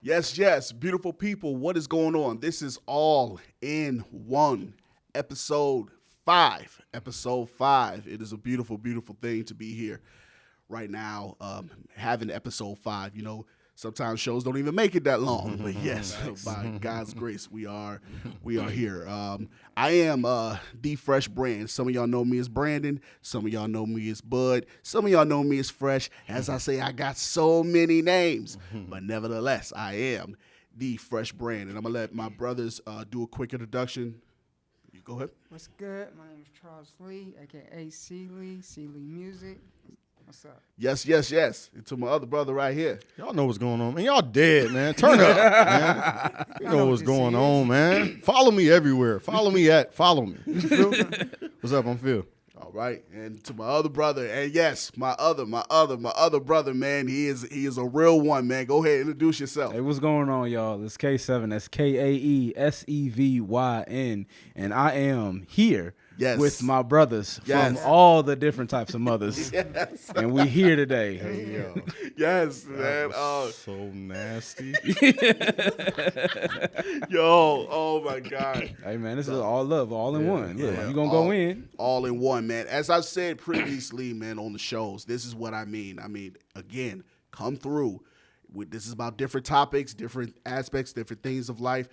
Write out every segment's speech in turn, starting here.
Yes, yes, beautiful people, what is going on? This is All in One, episode 5. Episode 5. It is a beautiful, beautiful thing to be here right now, having episode 5. You know, sometimes shows don't even make it that long, but yes, by God's grace, we are here. I am the Fresh Brand. Some of y'all know me as Brandon. Some of y'all know me as Bud. Some of y'all know me as Fresh. As I say, I got so many names, but nevertheless, I am the Fresh Brand, and I'm gonna let my brothers do a quick introduction. You go ahead. What's good? My name is Charles Lee, aka C Lee Music. What's up? Yes, yes, yes. And to my other brother right here. Y'all know what's going on, man. Y'all dead, man. Turn up, man. You know what's going on, man. Follow me everywhere. Follow me. You feel? What's up? I'm Phil. All right, and to my other brother, and yes, my other brother, man. He is a real one, man. Go ahead, introduce yourself. Hey, what's going on, y'all? It's K7. That's Kaesevyn, and I am here with my brothers from all the different types of mothers, and we here today. Hey, yo. Yes, man. So nasty. Yo, oh my God. Hey, man, this is all love, all in one. Look, Yeah, you gonna go in? All in one, man. As I said previously, man, on the shows, this is what I mean. I mean, again, come through. This is about different topics, different aspects, different things of life.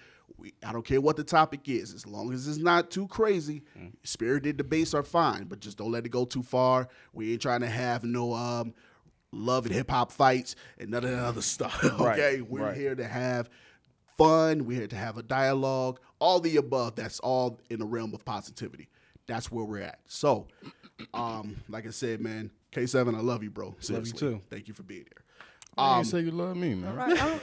I don't care what the topic is, as long as it's not too crazy. Spirited debates are fine, but just don't let it go too far. We ain't trying to have no love and hip hop fights and none of that other stuff. Okay, we're here to have fun. We're here to have a dialogue. All the above. That's all in the realm of positivity. That's where we're at. So, like I said, man, K7, I love you, bro. Seriously. Love you too. Thank you for being here. You say you love me, man.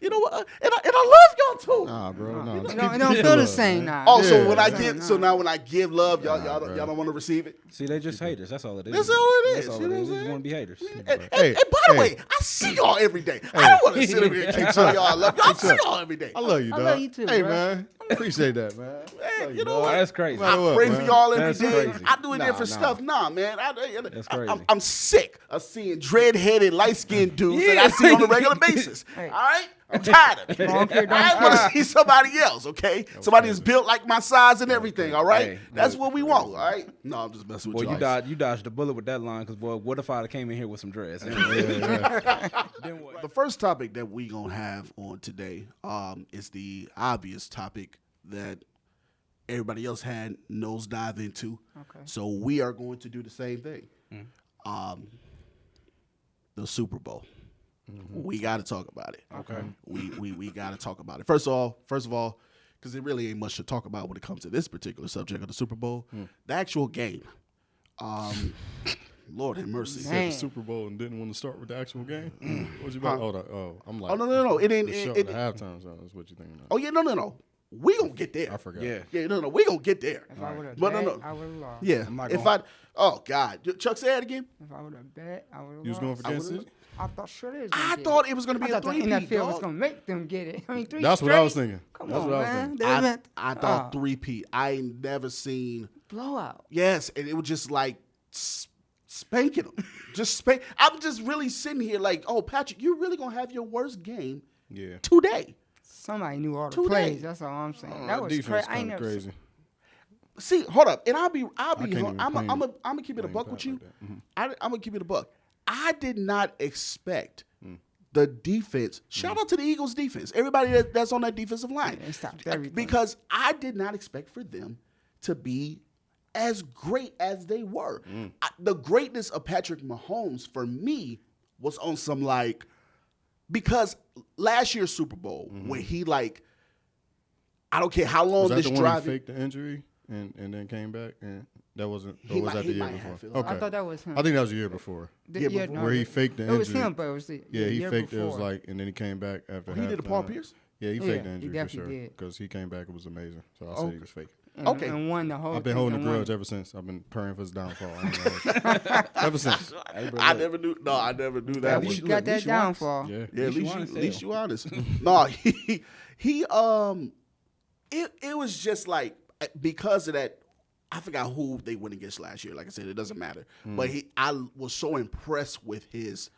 You know what? And I love y'all too. Nah, bro. Nah. It don't feel the same now. Oh, so Yeah. when I give, so now when I give love, y'all don't want to receive it. See, they just haters. That's all it is. That's all it is. That's all You it know is. what I'm They just saying? want to be haters. And by the way, I see y'all every day. I don't want to sit over here and keep telling y'all I love y'all. I see y'all every day. I love you, dog. love you too, Hey, bro. man. Appreciate that, man. Man, you know Oh, what? that's crazy. Matter I what, pray for man. y'all every That's day. crazy. I do it Nah, different nah. stuff. Nah, man. That's crazy. I'm sick of seeing dread-headed, light-skinned dudes that I see on a regular basis. Hey. All right? I'm tired of it. Don't care, don't I want to care. see somebody else, okay? Somebody that's built like my size and everything, all right? Hey, That's what we want, all right? No, I'm just messing with Boy, you. you dodged the bullet with that line, because, boy, what if I came in here with some dreads? Then what? The first topic that we going to have on today is the obvious topic that everybody else had nosedive into. Okay. So we are going to do the same thing. The Super Bowl. We got to talk about it. Okay. We got to talk about it. First of all, because there really ain't much to talk about when it comes to this particular subject of the Super Bowl. The actual game. Lord have mercy. You said Man. the Super Bowl and didn't want to start with the actual game? What you about? I'm like, Oh, no. It ain't. the show, It, the halftime show is what you thinking of. oh, yeah, no. We going to get there. I forgot. Yeah. Yeah, no. We going to get there. If I would have But bet, no. I would have lost. Yeah. I'm not If gonna- oh, God. Chuck, say that again. If I would have bet, I would have lost. You was going for Kansas City? I thought sure they was I gonna get thought it was going to I be a thought the three-peat, NFL was dog. gonna make them get it. I mean, three That's what I was straight? thinking. Come That's on, what I was man. thinking. They went- I thought three-peat. I ain't never seen. blowout. Yes, and it was just like spanking them. Just spank. I'm just really sitting here like, oh, Patrick, you're really going to have your worst game Yeah. today. Somebody knew all the Today. plays. That's all I'm saying. Oh, that was defense crazy. I ain't kind of never crazy. See, hold up, and I'll be. can't even I'm blame gonna keep it a blame buck Pat with you. like that. Mhm. I'm gonna keep it a buck. I did not expect the defense. Shout out to the Eagles defense. Everybody that's on that defensive line. They stopped everything. Because I did not expect for them to be as great as they were. The greatness of Patrick Mahomes for me was on some like, because last year's Super Bowl when he like, I don't care how long Was that this the one drive. he faked the injury and then came back? And that wasn't, He or was might- that he the year might have before? it. Okay. I thought that was him. I think that was the year before. Yeah, before. Where he faked the It was injury. him, but it was the Yeah, he year faked it. It was before. like, and then he came back after. He did a Paul halftime. Pierce? Yeah, he Yeah, faked the he injury for definitely sure. did. Because he came back, it was amazing. So I said he was faking. And, Okay. and won the whole I've been thing holding a and won. grudge ever since. I've been praying for his downfall. I ain't gonna hold you. Ever since. Hey, bro, I look. never knew. No, I never knew At that least one. you Look, got at that least you honest. downfall. Yeah. Yeah, at honest least hell. you honest. No, it was just like because of that. I forgot who they went against last year. Like I said, it doesn't matter. But I was so impressed with his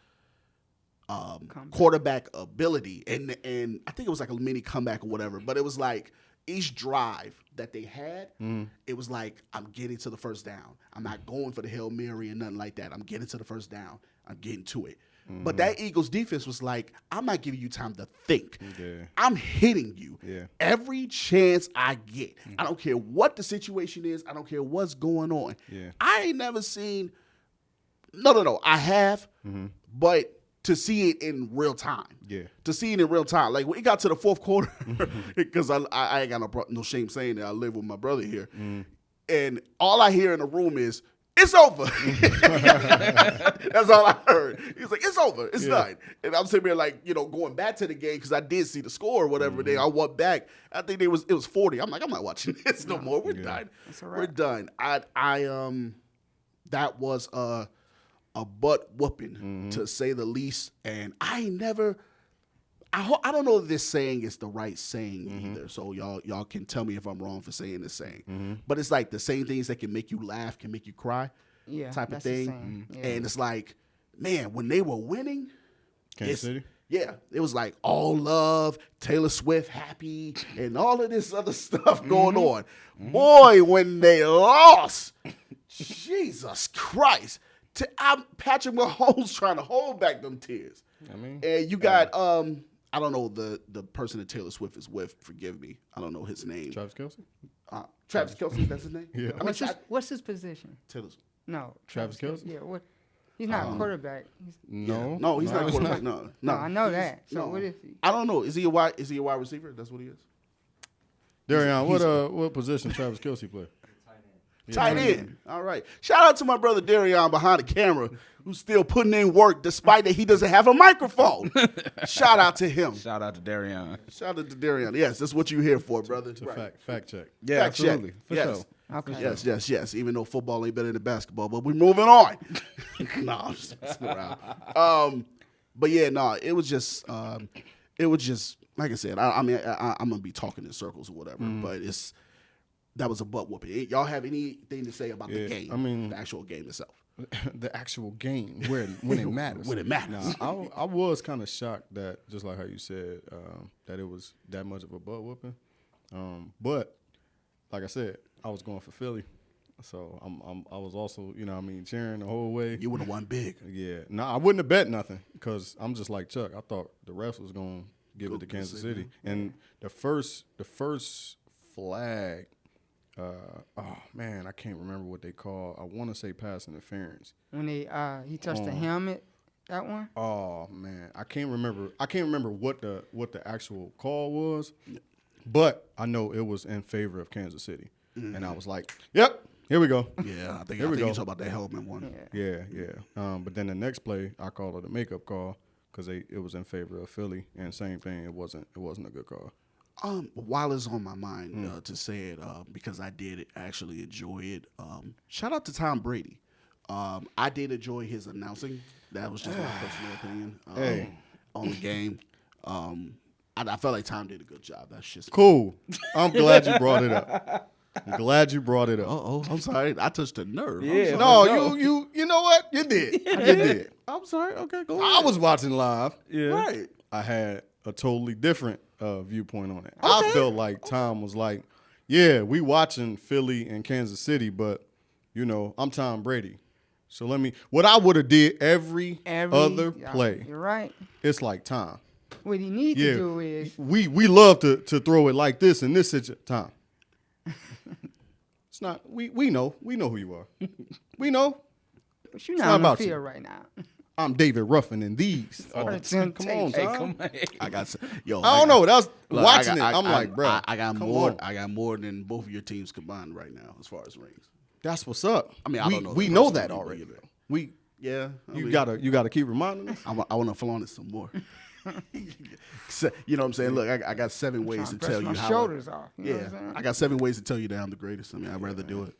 quarterback ability, and I think it was like a mini comeback or whatever. But it was like each drive that they had, it was like, I'm getting to the first down. I'm not going for the Hail Mary and nothing like that. I'm getting to the first down. I'm getting to it. But that Eagles defense was like, I'm not giving you time to think. Yeah. I'm hitting you every chance I get. I don't care what the situation is. I don't care what's going on. Yeah. I ain't never seen – no. I have, but to see it in real time. Yeah. To see it in real time. Like, when it got to the fourth quarter, because I ain't got no shame saying that. I live with my brother here. And all I hear in the room is, it's over. That's all I heard. He's like, it's over. It's done. And I'm sitting there like, going back to the game because I did see the score or whatever. Then I went back. I think it was 40. I'm like, I'm not watching this no more. We're done. We're done. That was a butt whooping to say the least. And I don't know if this saying is the right saying either. So y'all can tell me if I'm wrong for saying this saying. But it's like the same things that can make you laugh can make you cry, type of thing. Yeah. And it's like, man, when they were winning, Kansas City. Yeah, it was like all love, Taylor Swift happy, and all of this other stuff going on. Boy, when they lost, Jesus Christ. Patrick Mahomes trying to hold back them tears. And you got I don't know the person that Taylor Swift is with. Forgive me. I don't know his name. Travis Kelce? Travis Kelce, that's his name? Yeah. What's his position? Taylor Swift. No. Travis Kelce? Yeah. What? He's not a quarterback. No, he's not a quarterback. No, I know that. So what is he? I don't know. Is he a wide receiver? That's what he is. Darian, what position Travis Kelce play? Tight end. All right. Shout out to my brother Darian behind the camera, who's still putting in work despite that he doesn't have a microphone. Shout out to him. Shout out to Darian. Shout out to Darian. Yes, that's what you're here for, brother. It's a fact check. Yeah, fact absolutely. Check. For yes. sure. Okay. Yes. Even though football ain't better than basketball, but we're moving on. No, I'm just messing around. But yeah, no, it was just like I said. I'm gonna be talking in circles or whatever, but that was a butt whooping. Y'all have anything to say about the game? The actual game itself. The actual game, when it matters. When it matters. Nah, I was kind of shocked that, just like how you said, that it was that much of a butt whooping. But like I said, I was going for Philly, so I was also, cheering the whole way. You would have won big. Yeah. No, I wouldn't have bet nothing because I'm just like Chuck. I thought the refs was going to give it to Kansas City, and the first flag. I can't remember what they call. I want to say pass interference. When he touched the helmet, that one. Oh man, I can't remember what the actual call was, but I know it was in favor of Kansas City, and I was like, "Yep, here we go." Yeah, I think you talk about that helmet one. Yeah. But then the next play, I called it a makeup call because it was in favor of Philly, and same thing, it wasn't a good call. While it's on my mind to say it, because I did actually enjoy it. Shout out to Tom Brady. I did enjoy his announcing. That was just my personal opinion on the game. I felt like Tom did a good job. That's just cool. I'm glad you brought it up. I'm sorry. I touched a nerve. Yeah. No, you know what? You did. You did. I'm sorry. Okay, go ahead. I was watching live. Yeah. Right. I had a totally different viewpoint on it. Okay. I felt like Tom was like, yeah, we watching Philly and Kansas City, but, I'm Tom Brady. So what I would have did every other play. You're right. It's like, Tom. What he need to do is. We love to throw it like this in this situation. Tom. It's not, we know who you are. We know. But you're not on the field right now. I'm David Ruffin in these. Come on, Tom. I got yo. I don't know. That was watching it. I'm like, bro. I got more. I got more than both of your teams combined right now as far as rings. That's what's up. I mean, I don't know. We know that already. You gotta keep reminding us. I want to flaunt it some more. You know what I'm saying? Look, I got 7 ways to tell you how. Shoulders off. You know what I'm saying? I got 7 ways to tell you that I'm the greatest. I mean, I'd rather do it.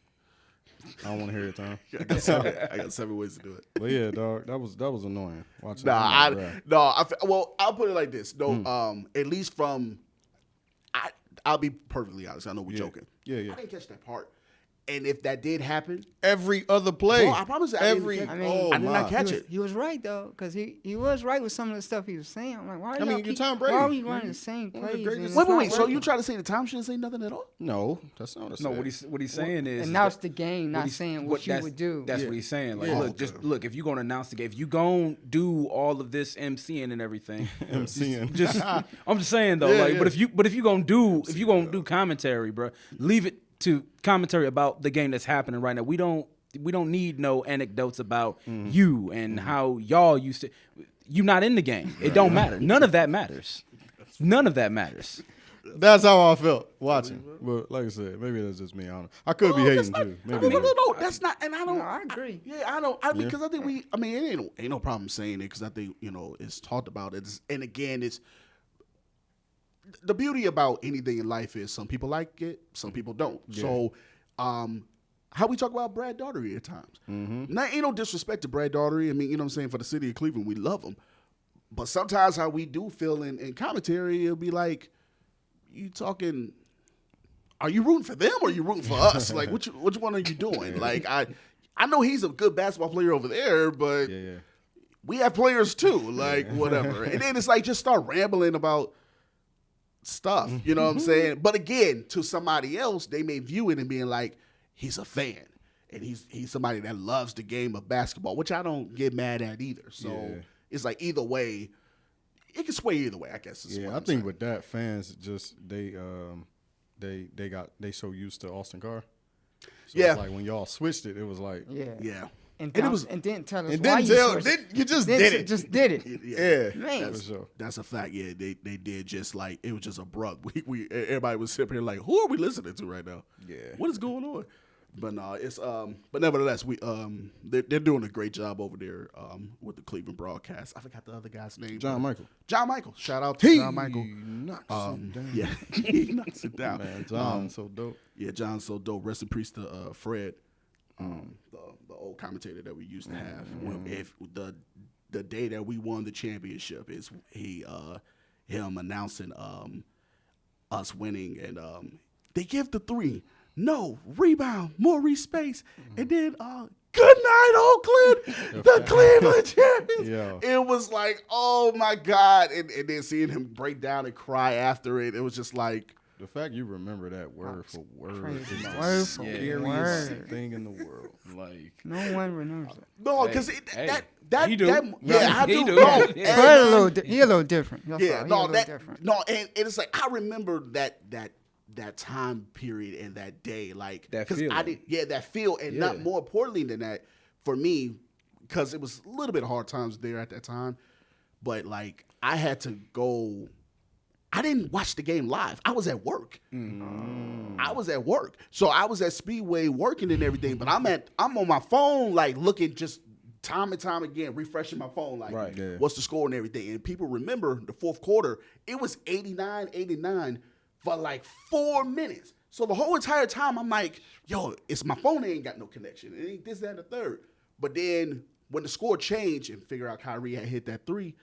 I don't want to hear it, Tom. I got 7 ways to do it. But yeah, dog, that was annoying. Watching I'll put it like this. No, at least from, I'll be perfectly honest. I know we're joking. Yeah. I didn't catch that part. And if that did happen, every other play. Bro, I promise you, I did not catch it. He was right though, because he was right with some of the stuff he was saying. I'm like, why? you're Tom Brady. Why are we running the same plays? Wait. So you try to say the Tom shouldn't say nothing at all? No, that's not what I said. No, what he's saying is announce the game, not saying what you would do. That's what he's saying. Like, look, if you're gonna announce the game, if you gonna do all of this MCing and everything, I'm just saying though, but if you gonna do commentary, bro, leave it to commentary about the game that's happening right now. We don't need no anecdotes about you and how y'all used to. You're not in the game. It don't matter. None of that matters. None of that matters. That's how I felt watching. But like I said, maybe that's just me. I don't know. I could be hating too. Maybe No, that's not. And I don't. No, I agree. I don't. I mean, because I think it ain't no problem saying it because I think it's talked about. And again, it's. The beauty about anything in life is some people like it, some people don't. Yeah. So, how we talk about Brad Daugherty at times. Now, ain't no disrespect to Brad Daugherty. I mean, you know what I'm saying? For the city of Cleveland, we love him. But sometimes how we do feel in commentary, it'll be like, you talking, are you rooting for them or are you rooting for us? Like, which one are you doing? Like, I know he's a good basketball player over there, but we have players too, like, whatever. And then it's like, just start rambling about stuff, you know what I'm saying? But again, to somebody else, they may view it and being like, he's a fan and he's somebody that loves the game of basketball, which I don't get mad at either. So it's like either way, it can sway either way, I guess. I think with that, fans just they so used to Austin Carr. So it's like when y'all switched it, it was like And didn't tell us and why you just did it. Just did it. Man. That's a fact. Yeah, they did just like it was just abrupt. We everybody was sitting here like, who are we listening to right now? Yeah, what is going on? But no, it's but nevertheless, they're doing a great job over there with the Cleveland broadcast. I forgot the other guy's name. John Michael. Shout out to John Michael. Knocks him down. Yeah, he knocks it down. Man, John's so dope. Yeah, John's so dope. Rest in peace to Fred. The old commentator that we used to have. If the day that we won the championship is him announcing us winning, and they give the three, no rebound, Maurice Space, and then good night Oakland, the Cleveland champions. Yeah. It was like, oh my God, and then seeing him break down and cry after it, it was just like. The fact you remember that word for word is the word scariest thing in the world. Like no one remembers it. No, because he do. I do. No, he a little different. Different. No, and it's like I remember that time period and that day, like that feel. That feel, and not more importantly than that for me, because it was a little bit of hard times there at that time, but like I had to go. I didn't watch the game live. I was at work. I was at work. So I was at Speedway working and everything, but I'm on my phone, like looking just time and time again, refreshing my phone, like what's the score and everything. And people remember the fourth quarter, it was 89 for like 4 minutes. So the whole entire time I'm like, yo, it's my phone ain't got no connection. It ain't this, that, and the third. But then when the score changed and figure out Kyrie had hit that three,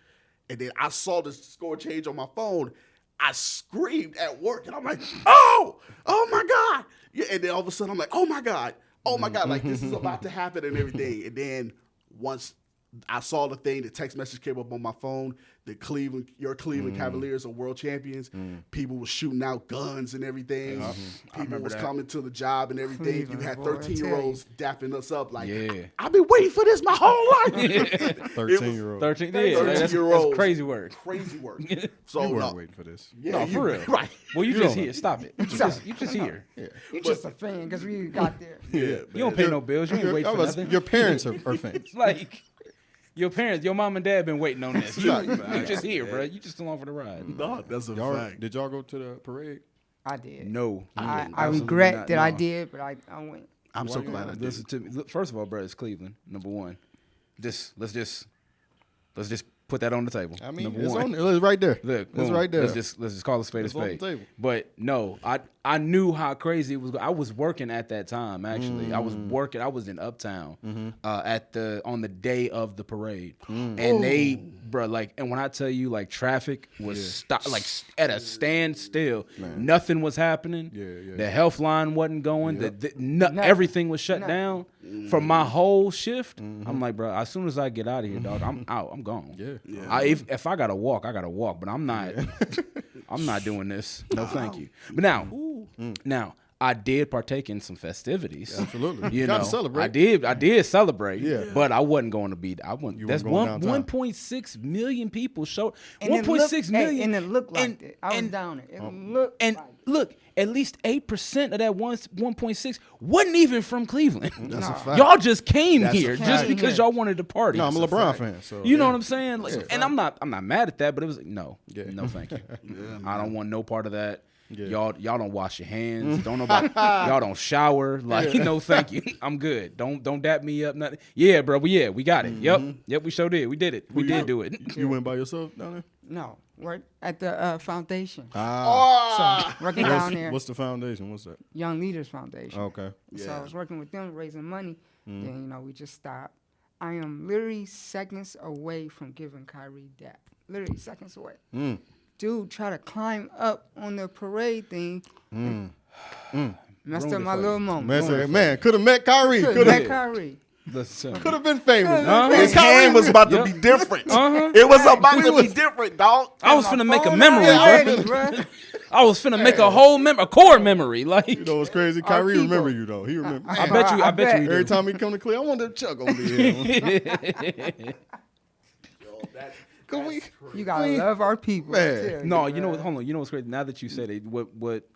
and then I saw the score change on my phone, I screamed at work, and I'm like, oh my God. Yeah, and then all of a sudden, I'm like, oh my God, like this is about to happen and everything. And then once I saw the thing, the text message came up on my phone, your Cleveland Cavaliers are world champions. People were shooting out guns and everything. People was coming to the job and everything. You had 13-year-olds dapping us up like, I've been waiting for this my whole life. 13-year-old. 13-year-old. That's crazy work. So you weren't waiting for this. Yeah, no, for real. Right. Well, you just here. Stop it. You just here. Yeah. You're just a fan because we got there. Yeah, you don't pay no bills. You ain't wait for nothing. Your parents are fans. Like. Your parents, your mom and dad been waiting on this. You just here, bro. You just along for the ride. No, that's a fact. Did y'all go to the parade? I did. No. I regret that I did, but I went. I'm so glad I did. Listen to me. First of all, bro, it's Cleveland, number one. Let's just Put that on the table. I mean, Number it's one. it's right there. Look, it's boom. right there. Let's just call a spade a It's on the spade. table. But no, I knew how crazy it was. I was working at that time. Actually, I was working. I was in Uptown on the day of the parade, and they, bro, like, and when I tell you, like, traffic was at a standstill. Nothing was happening. The health line wasn't going. Everything was shut down for my whole shift. I'm like, bro, as soon as I get out of here, dog, I'm out. I'm gone. If I gotta walk, I gotta walk. But I'm not. I'm not doing this. No, thank you. But now I did partake in some festivities. Absolutely. You gotta know, celebrate. I did celebrate. Yeah. But I wasn't going to be. I wouldn't. You That's weren't going downtown. 1.6 million people showed. And 1.6 million. and it looked like that. I was down there. It looked And like look, at least 8% of that 1.6 wasn't even from Cleveland. That's a fact. Y'all just came That's a here fact. just because y'all wanted to party. No, I'm a LeBron fan, so You know what I'm saying? Like, and I'm not mad at that, but it was like, no, Yeah. no, thank you. I don't want no part of that. Yeah. Y'all don't wash your hands. Don't nobody. Y'all don't shower. Like, no, thank you. I'm good. Don't dap me up. Nothing. Yeah, bro. We got it. Yep. We sure did. We did it. We did do it. You went by yourself down there? no. Work at the foundation. Ah. So working down there, What's the foundation? What's that? Young Leaders Foundation. Okay. So Yeah. I was working with them, raising money. Then we just stopped. I am literally seconds away from giving Kyrie that. Literally seconds away. Dude, try to climb up on the parade thing. Messed Ruined up it my for little you. moment. Man, could have met Kyrie. Could've met Kyrie. Listen. Could have been famous. His hand was about to be different. It was about to be different, dog. I was finna make a Phone memory, already, bro. bruh. I was finna make a core memory. Like, You know what's crazy? Kyrie people. remember you though. He remember. I bet you. I bet you. Every He time he come to Cleveland, I want to Chuck over here. You gotta love our people. Man. I tell you, No, you know bruh. what? Hold on. You know what's crazy? Now that you said it, what?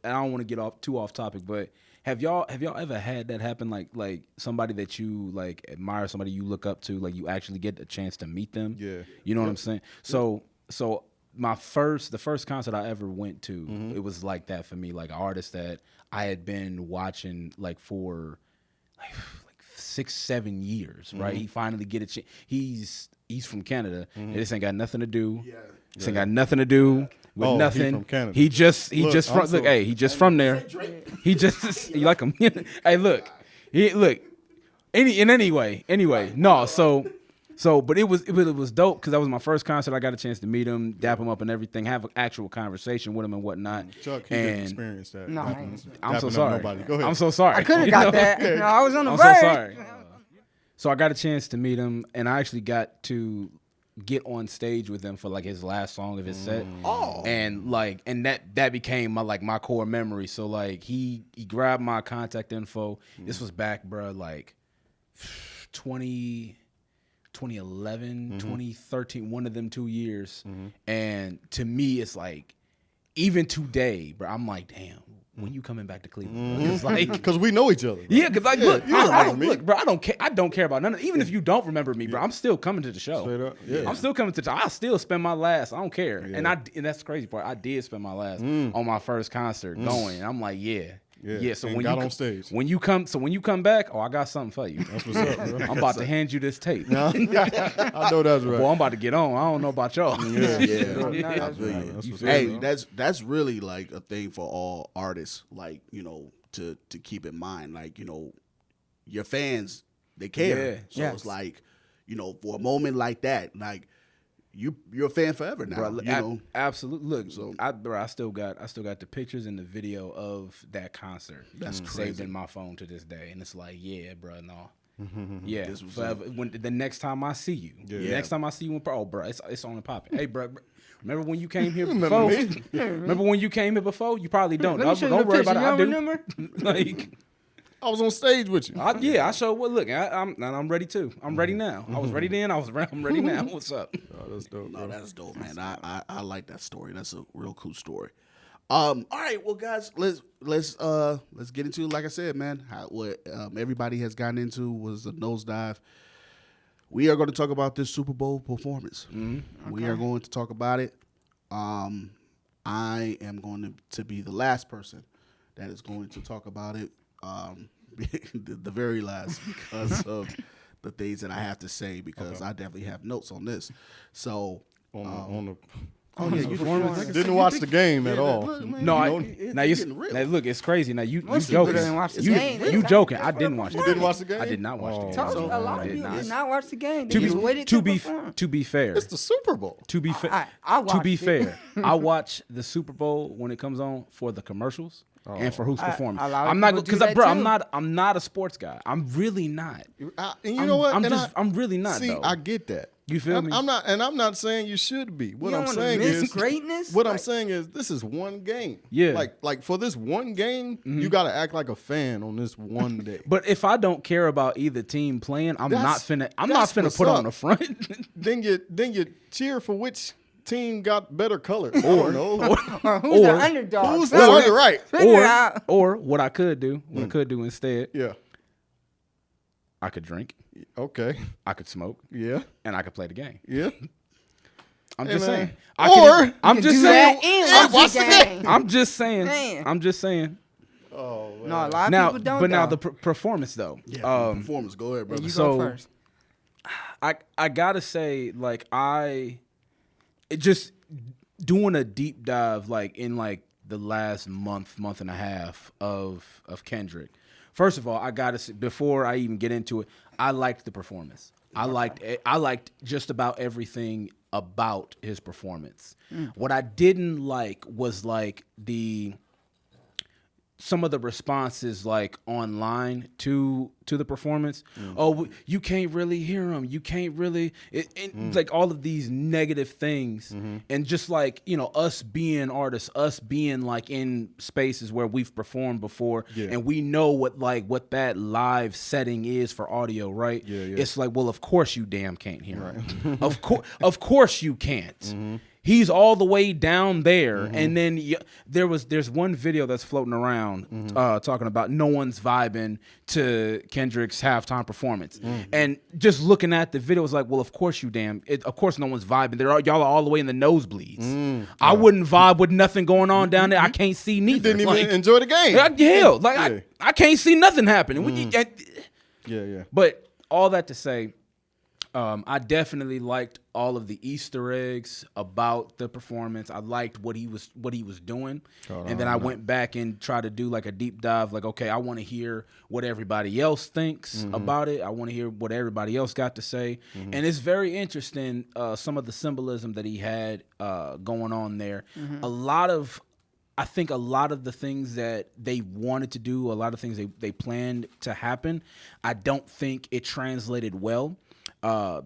And I don't want to get too off topic, but have y'all ever had that happen? Like somebody that you like admire, somebody you look up to, like you actually get a chance to meet them. Yeah. You know what I'm saying? So the first concert I ever went to, it was like that for me, like an artist that I had been watching like for like 6-7 years, right? He finally get a chance. He's from Canada. This ain't got nothing to do. This ain't got nothing to do with Oh, he nothing. from Canada. He just Look, from I'm so- hey, he just from there. He just you like him. Hey, look. Anyway. No, but it was dope because that was my first concert. I got a chance to meet him, dap him up and everything, have an actual conversation with him and whatnot. Chuck, he didn't and experience that. No, I Dapping- ain't. I'm so dapping up sorry. Nobody. Go ahead. I'm so sorry. I could have You got know? that. No, I was on the I'm verge. so sorry. So I got a chance to meet him, and I actually got to get on stage with him for like his last song of his set. Oh. And that became my core memory. So like he grabbed my contact info. This was back, bro, like 2011, 2013, one of them 2 years. And to me, it's like, even today, bro, I'm like, damn, when you coming back to Cleveland? Bro? 'Cause, like, Because we know each other. Bro. yeah, because like, look, you I remember don't me. look, bro. I don't care about none of. Even if you don't remember me, bro, I'm still coming to the show. Straight up, yeah. I'm still coming to. I still spend my last. I don't care, and that's the crazy part. I did spend my last on my first concert going. I'm like, yeah. So and when got you on stage. when you come back, I got something for you. That's what's up, bro. I'm about to hand you this tape. I know that's right. Boy, I'm about to get on. I don't know about y'all. Yeah. No, that's feel right. you. That's what's feel up, Hey, bro. that's really like a thing for all artists, like, to keep in mind, like, your fans, they care. Yeah. So Yes. it's like, for a moment like that, like you're a fan forever now. Bro, absolutely. Look, So- I still got the pictures and the video of that concert. That's saved crazy. in my phone to this day, and it's like, yeah, bro, no. Yeah, This was forever. When the next time I see you, the next time I see you, bro, it's on and popping. Hey, bro, remember when you came here before? Remember when you came here before? You probably don't. Let me show you Don't the worry picture. about it. You I don't do. remember? Like, I was on stage with you. I show what. Look, I'm ready too. I'm ready now. I was ready then. I'm ready now. What's up? Oh, that's dope, No, bro. that's dope, man. I like that story. That's a real cool story. All right, well, guys, let's get into, like I said, man, what everybody has gotten into was a nosedive. We are going to talk about this Super Bowl performance. We are going to talk about it. I am going to be the last person that is going to talk about it, the very last, because of the things that I have to say because I definitely have notes on this. So on the oh yeah, you performance. didn't watch the game at all. No, now look, it's crazy. Now you people joking. didn't watch the You game. you joking. I didn't watch You it. didn't watch the game? I did not watch the game. Told you, a lot I of did people not. did not watch the game. They To just be waited to to be perform. to be fair, It's the Super Bowl. to be fair, I to be watched it. fair, I watch the Super Bowl when it comes on for the commercials and for who's performing. a lot of I'm not people do because that bro, too. I'm not a sports guy. I'm really not. And you know what? I'm really not. See, though. I get that. You feel me? I'm not saying you should be. What You don't I'm wanna saying miss is greatness? What I'm Like- saying is this is one game. Yeah. Like for this one game, you got to act like a fan on this one day. But if I don't care about either team playing, I'm not That's finna what's put up. on the front. then you cheer for which team got better colors. I don't know. Or who's the Or- underdog? Who's the other right? Figure it out. or what I could do, instead, Yeah. I could drink, Okay. I could smoke, Yeah. and I could play the game. Yeah. I'm Hey, just man. saying. Or I'm You just do saying. that and watch the game. I'm just saying. Man. I'm just saying. Oh. No, a lot of Now, people don't. but now though. the performance though. yeah, performance. Go ahead, brother. You so- go first. I gotta say, like it just doing a deep dive like in like the last month and a half of Kendrick. First of all, I gotta say, before I even get into it, I liked the performance. I liked just about everything about his performance. What I didn't like was like some of the responses like online to the performance. Oh, you can't really hear him. You can't really like all of these negative things, and just like us being artists, us being like in spaces where we've performed before, and we know what that live setting is for audio, right? Yeah. It's like, well, of course you damn can't hear him. Of course you can't. He's all the way down there, and then there's one video that's floating around talking about no one's vibing to Kendrick's halftime performance, and just looking at the video was like, well, of course you of course no one's vibing. Y'all are all the way in the nosebleeds. I wouldn't vibe with nothing going on down there. I can't see neither. Didn't even enjoy the game. Hell, Yeah. I can't see nothing happening. Yeah. But all that to say, I definitely liked all of the Easter eggs about the performance. I liked what he was doing, and then I went back and tried to do like a deep dive. Like, okay, I want to hear what everybody else thinks about it. I want to hear what everybody else got to say, and it's very interesting. Some of the symbolism that he had going on there. I think a lot of the things that they wanted to do, a lot of things they planned to happen, I don't think it translated well.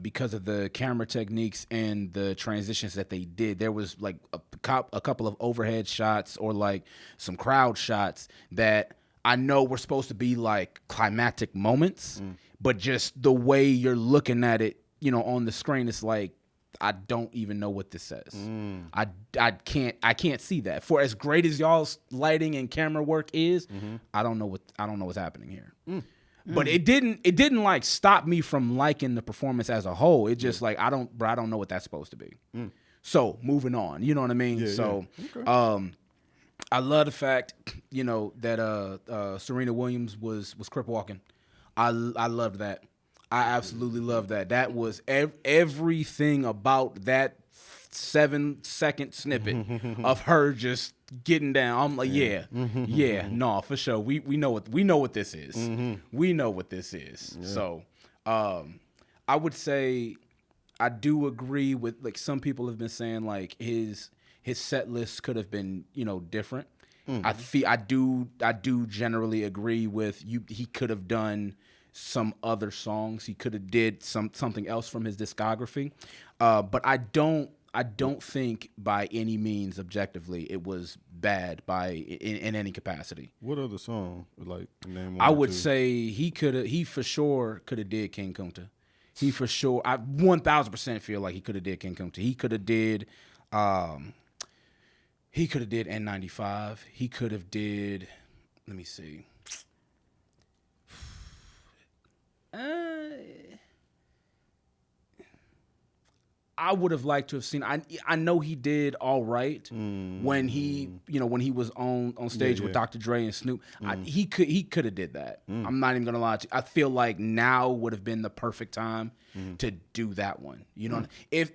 Because of the camera techniques and the transitions that they did. There was like a couple of overhead shots or like some crowd shots that I know were supposed to be like climactic moments, but just the way you're looking at it, on the screen, it's like, I don't even know what this says. I can't see that. For as great as y'all's lighting and camera work is, I don't know what's happening here. But it didn't like stop me from liking the performance as a whole. It just like I don't know what that's supposed to be. So moving on, you know what I mean? I love the fact, that Serena Williams was crip walking. I loved that. I absolutely loved that. That was everything about that 7-second snippet of her just getting down. I'm like, no, for sure. We know what this is. We know what this is. Yeah. So, I would say I do agree with like some people have been saying like his set list could have been different. I do generally agree with you. He could have done some other songs. He could have did something else from his discography. But I don't think by any means objectively it was bad in any capacity. What other song? Like name one I or would two? say he for sure could have did King Kunta. He for sure, I 1000% feel like he could have did King Kunta. He could have did N95. He could have did, let me see. I would have liked to have seen. I know he did all right when he was on stage with Dr. Dre and Snoop. He could have did that. I'm not even gonna lie to you. I feel like now would have been the perfect time to do that one. You know,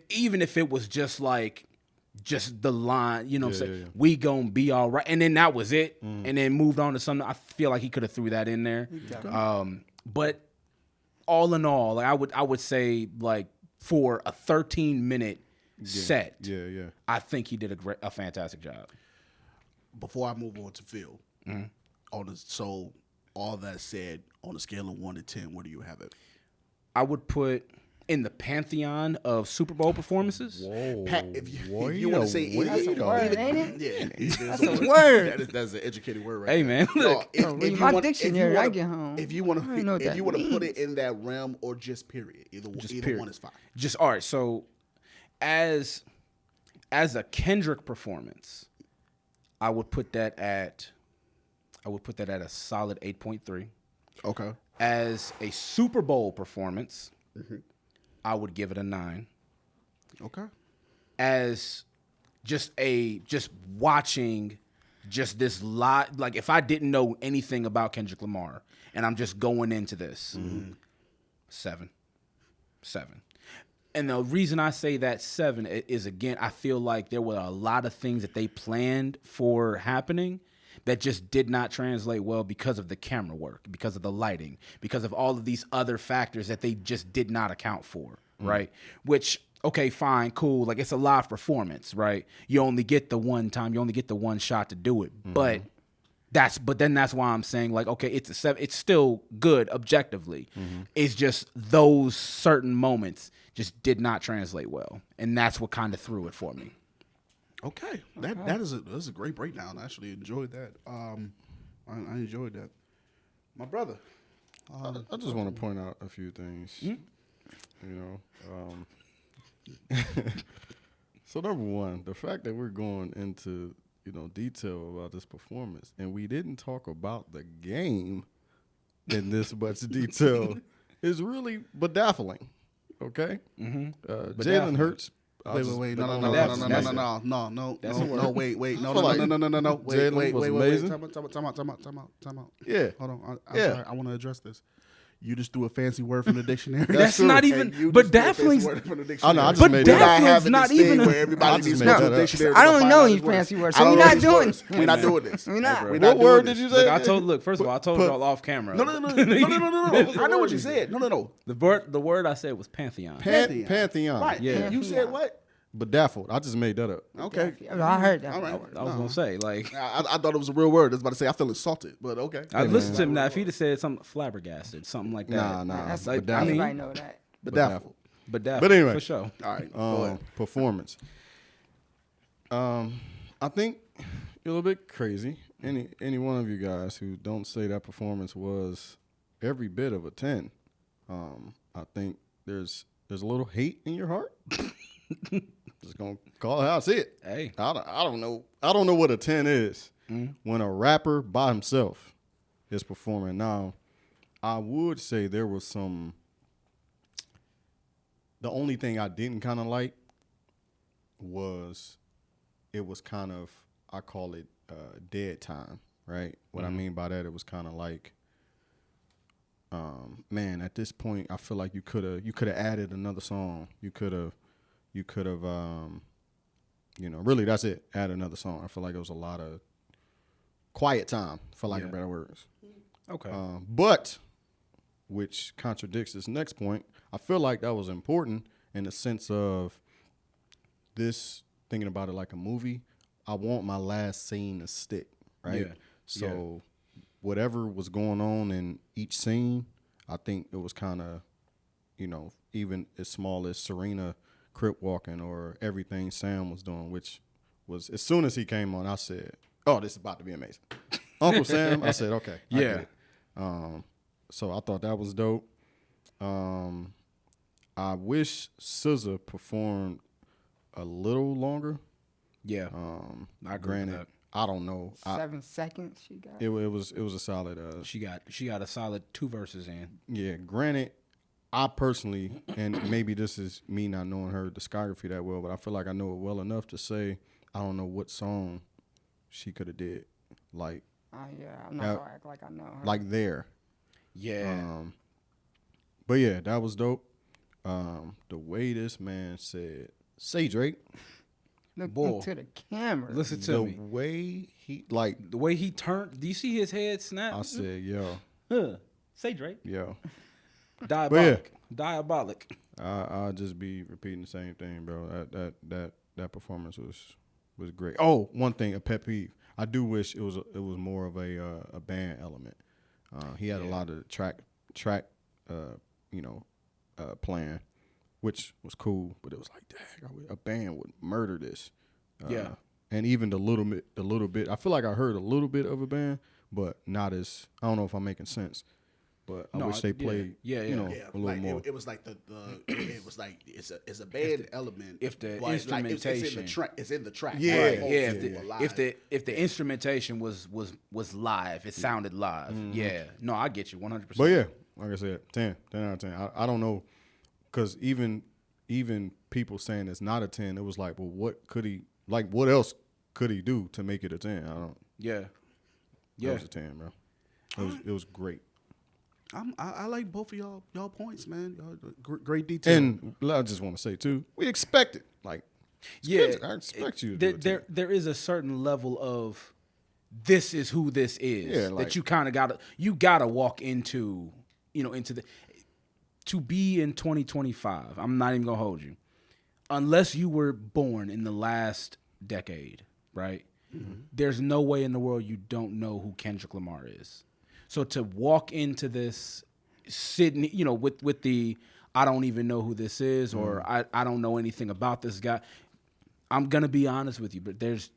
even if it was just the line, you know, we gonna be all right, and then that was it, and then moved on to something. I feel like he could have threw that in there. But all in all, like, I would say, like, for a 13-minute set, I think he did a fantastic job. Before I move on to Phil, so all that said, on a scale of 1 to 10, where do you have it? I would put in the pantheon of Super Bowl performances. If you want to say That's a word, ain't it? Yeah, That's a word. That's an educated word, right? Hey, man, look. Read my dictionary. I get home. If you want I don't know what to, that put means. it in that realm, or just period, either Period. one is fine. Just all right. So, as a Kendrick performance, I would put that at a solid 8.3. Okay. As a Super Bowl performance, I would give it a 9. Okay. As just watching just this lot, like, if I didn't know anything about Kendrick Lamar and I'm just going into this, 7. And the reason I say that 7 is, again, I feel like there were a lot of things that they planned for happening that just did not translate well because of the camera work, because of the lighting, because of all of these other factors that they just did not account for, right? Which, okay, fine, cool. Like, it's a live performance, right? You only get the one time, you only get the one shot to do it. But then that's why I'm saying, like, okay, it's a 7. It's still good objectively. It's just those certain moments just did not translate well, and that's what kind of threw it for me. Okay, that is a great breakdown. I actually enjoyed that. I enjoyed that. My brother. I just want to point out a few things. You know, so number one, the fact that we're going into detail about this performance, and we didn't talk about the game in this much detail, is really bedazzling. Okay, Jalen Hurts. Wait, no, time out. Yeah. Hold on. I'm sorry. I want to address this. You just threw a fancy word from the dictionary. That's not even. But dazzling's. I know. I just made that. Dazzling's not even. Where everybody needs to that the dictionary. I don't know any fancy words, so we're not doing it. We're not doing this. We're not. What word did you say? First of all, I told y'all off camera. No. I know what you said. No. The word I said was pantheon. Pantheon. Right. Yeah. You said what? Bedazzled. I just made that up. Okay. I heard that. All right. I was gonna say, like, I thought it was a real word. I was about to say I feel insulted, but okay. I listened to him now. If he'd have said something flabbergasted, something like that. Nah. That's like, like, I mean, everybody know that. Bedazzled. But anyway. for sure. All right. Go ahead. Performance. I think you're a little bit crazy. Any one of you guys who don't say that performance was every bit of a 10, I think there's a little hate in your heart. Just gonna call it how I see it. Hey, I don't know. I don't know what a 10 is when a rapper by himself is performing. Now, I would say there was some. The only thing I didn't kind of like was it was kind of, I call it dead time, right? What I mean by that, it was kind of like, man, at this point, I feel like you could have added another song. You could have, really that's it. Add another song. I feel like it was a lot of quiet time, for lack of better words. okay. But, which contradicts this next point, I feel like that was important in the sense of this, thinking about it like a movie, I want my last scene to stick, right? Yeah. So whatever was going on in each scene, I think it was kind of, even as small as Serena crip walking or everything Sam was doing, which was, as soon as he came on, I said, oh, this is about to be amazing. Uncle Sam, I said, okay. I get it. So I thought that was dope. I wish SZA performed a little longer. Yeah. I agree with that. I don't know. 7 seconds she got. It was a solid. She got a solid 2 verses in. Yeah. Granted, I personally, and maybe this is me not knowing her discography that well, but I feel like I know it well enough to say I don't know what song she could have did. Like, Yeah, I'm not gonna act like I know her. like there. Yeah. But yeah, that was dope. The way this man said, "Say Drake," Look Boy. into the camera. Listen to the me. way he like, The way he turned. Do you see his head snap? I said, "Yo, Huh. Say Drake. yo." Diabolic. Diabolic. I'll just be repeating the same thing, bro. That performance was great. Oh, one thing, a pet peeve. I do wish it was more of a band element. He had a lot of track playing, which was cool, but it was like, dang, a band would murder this. Yeah. And even the little bit, I feel like I heard a little bit of a band, but not as, I don't know if I'm making sense. But I wish they played, Yeah. a little like more. it was like it was like it's a band element. if the but, like, instrumentation- it's in the track. Yeah, Like, Yeah, oh, if the instrumentation was live, it sounded live. Yeah, no, I get you 100%. But yeah, like I said, 10 out of 10. I don't know, because even people saying it's not a 10, it was like, well, what else could he do to make it a 10? I don't. yeah, It was a 10, bro. It was great. I like both of y'all points, man. Y'all, great detail. And I just want to say too, we expect it. Like, yeah. I expect you to do it. There is a certain level of this is who this is Yeah, like- that you kind of gotta walk into, into the to be in 2025. I'm not even gonna hold you, unless you were born in the last decade, right? Mm-hmm. There's no way in the world you don't know who Kendrick Lamar is. So to walk into this sitting, with the I don't even know who this is, or I don't know anything about this guy. I'm gonna be honest with you, but that's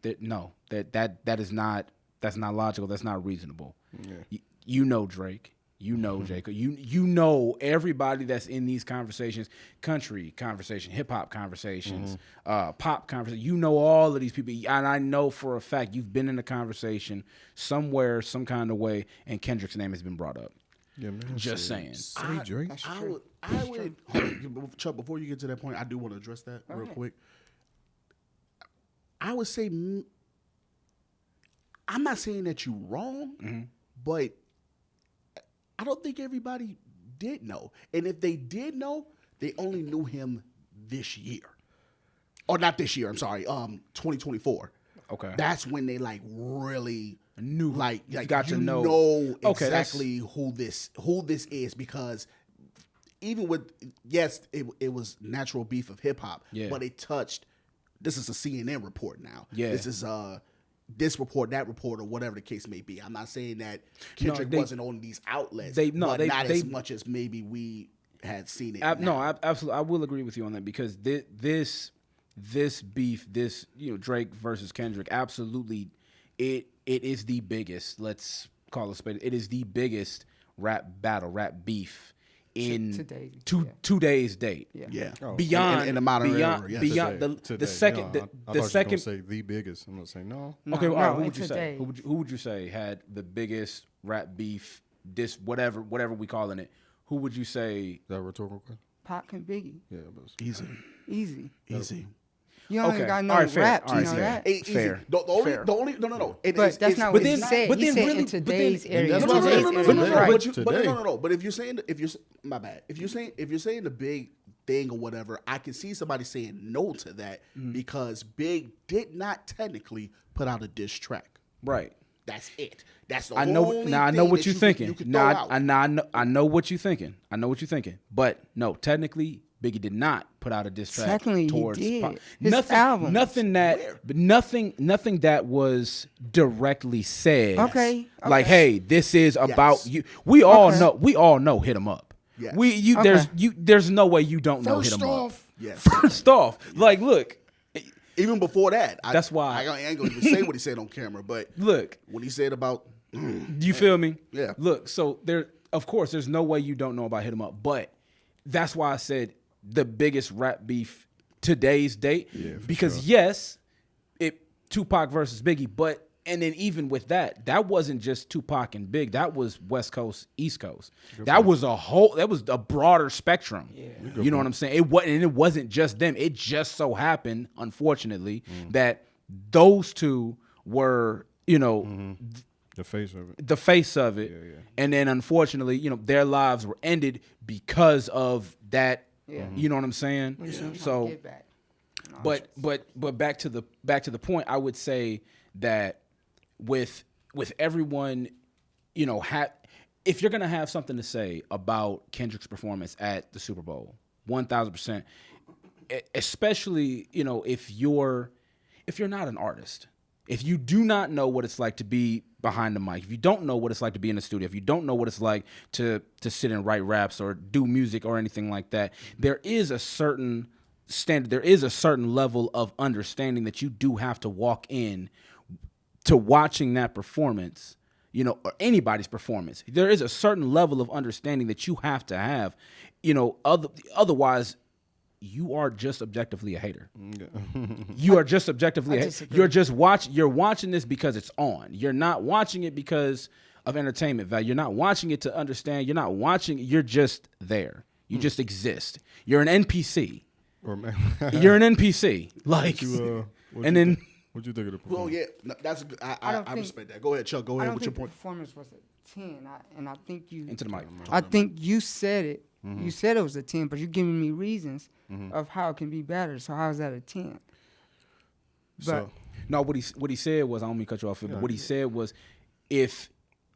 not logical. That's not reasonable. Yeah. You know Drake. You know Jacob. You know everybody that's in these conversations, country conversation, hip hop conversations, pop conversation. You know all of these people, and I know for a fact you've been in a conversation somewhere, some kind of way, and Kendrick's name has been brought up. Yeah, man. Just saying. Say Drake. I would Chuck, before you get to that point, I do want to address that real quick. I would say, I'm not saying that you're wrong, but I don't think everybody did know. And if they did know, they only knew him this year. Or not this year, I'm sorry, 2024. Okay. That's when they like really Knew. like Got to you know. Okay, exactly who this is, because even with it was natural beef of hip hop, Yeah. but it touched. This is a CNN report now. Yeah. This is this report, that report, or whatever the case may be. I'm not saying that Kendrick wasn't on these outlets, but not as much as maybe we had seen it. Absolutely. I will agree with you on that, because this beef, Drake versus Kendrick, absolutely, it is the biggest. Let's call it a spade. It is the biggest rap beef in today's date. Yeah. Oh. Beyond in the modern era. Yes. Beyond Today. the second No, I the thought second. you were gonna say the biggest. I'm gonna say no. Okay, all right. Who in would you say? today. Who would you say had the biggest rap beef? This whatever we calling it. Who would you say? Is that a rhetorical question? Pac and Biggie. Yeah, but Easy. Easy. You only Okay. got no All right, fair. rap All to right, know fair. that. Easy. Fair. The only Fair. no. But that's not what he said. but He then said really- in but then- today's area. That's In what I'm today's saying. area, No, right. But if you're saying my bad. If you're saying the Big thing or whatever, I can see somebody saying no to that because Big did not technically put out a diss track. Right. That's it. That's the I know. only Now I know thing what that you're you thinking. could throw out. I know what you're thinking. I know what you're thinking. But no, technically, Biggie did not put out a diss track Technically, he towards did. Pac. His albums. Nothing that was directly said. Okay. Like, hey, this is about you. We all know. Hit 'em up. Yes. There's no way you don't know. Hit 'em up. Yes. First off, like, look. Even before that, That's why- I ain't gonna even say what he said on camera. But Look. when he said about Do you feel me? Yeah. Look, so of course, there's no way you don't know about Hit 'em Up, but that's why I said the biggest rap beef today's date. Yeah, for because sure. yes, Tupac versus Biggie, but And then even with that, that wasn't just Tupac and Big. That was West Coast, East Coast. That was a broader spectrum. Yeah. You know what I'm saying? It wasn't just them. It just so happened, unfortunately, that those two were, the face of it. The face of it. Yeah. And then unfortunately, their lives were ended because of that. Yeah. You know what I'm saying? So but back to the point, I would say that with everyone, if you're gonna have something to say about Kendrick's performance at the Super Bowl, 1,000%, especially if you're not an artist, if you do not know what it's like to be behind the mic, if you don't know what it's like to be in the studio, if you don't know what it's like to sit and write raps or do music or anything like that, there is a certain standard, there is a certain level of understanding that you do have to walk in to watching that performance, or anybody's performance. There is a certain level of understanding that you have to have, otherwise you are just objectively a hater. You are just objectively a hater. You're watching this because it's on. You're not watching it because of entertainment value. You're not watching it to understand. You're not watching, you're just there. You just exist. You're an NPC. You're an NPC. What'd you think of the performance? Well, yeah, no, that's a good. I respect that. Go ahead, Chuck. Go ahead with your point. The performance was a 10, and I think you into the mic. I think you said it. Mm-hmm. You said it was a 10, but you're giving me reasons of how it can be better. So how is that a 10? But no, what he said was, I don't mean to cut you off, but what he said was, if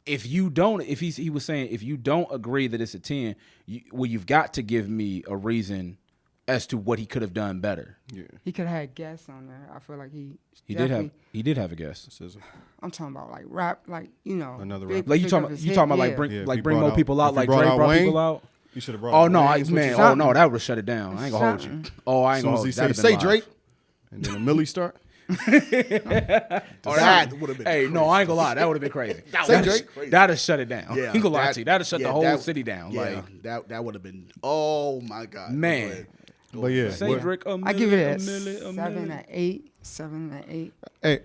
you don't, he was saying, if you don't agree that it's a 10, you've got to give me a reason as to what he could have done better. Yeah, he could have had guests on there. I feel like he did have a guest. I'm talking about like rap, like another rap. Like you talking about like bring more people out, like Dre brought people out. You should have brought. Oh no, that would have shut it down. I ain't gonna hold you. Oh, I ain't gonna hold you. Say Drake, and then a Millie start. That would have been. Hey, no, I ain't gonna lie. That would have been crazy. That'd have shut it down. Yeah, ain't gonna lie to you. That'd have shut the whole city down. Yeah, that would have been. Oh my God, man. But yeah, I give it a 7 or 8. 7 or 8. Hey,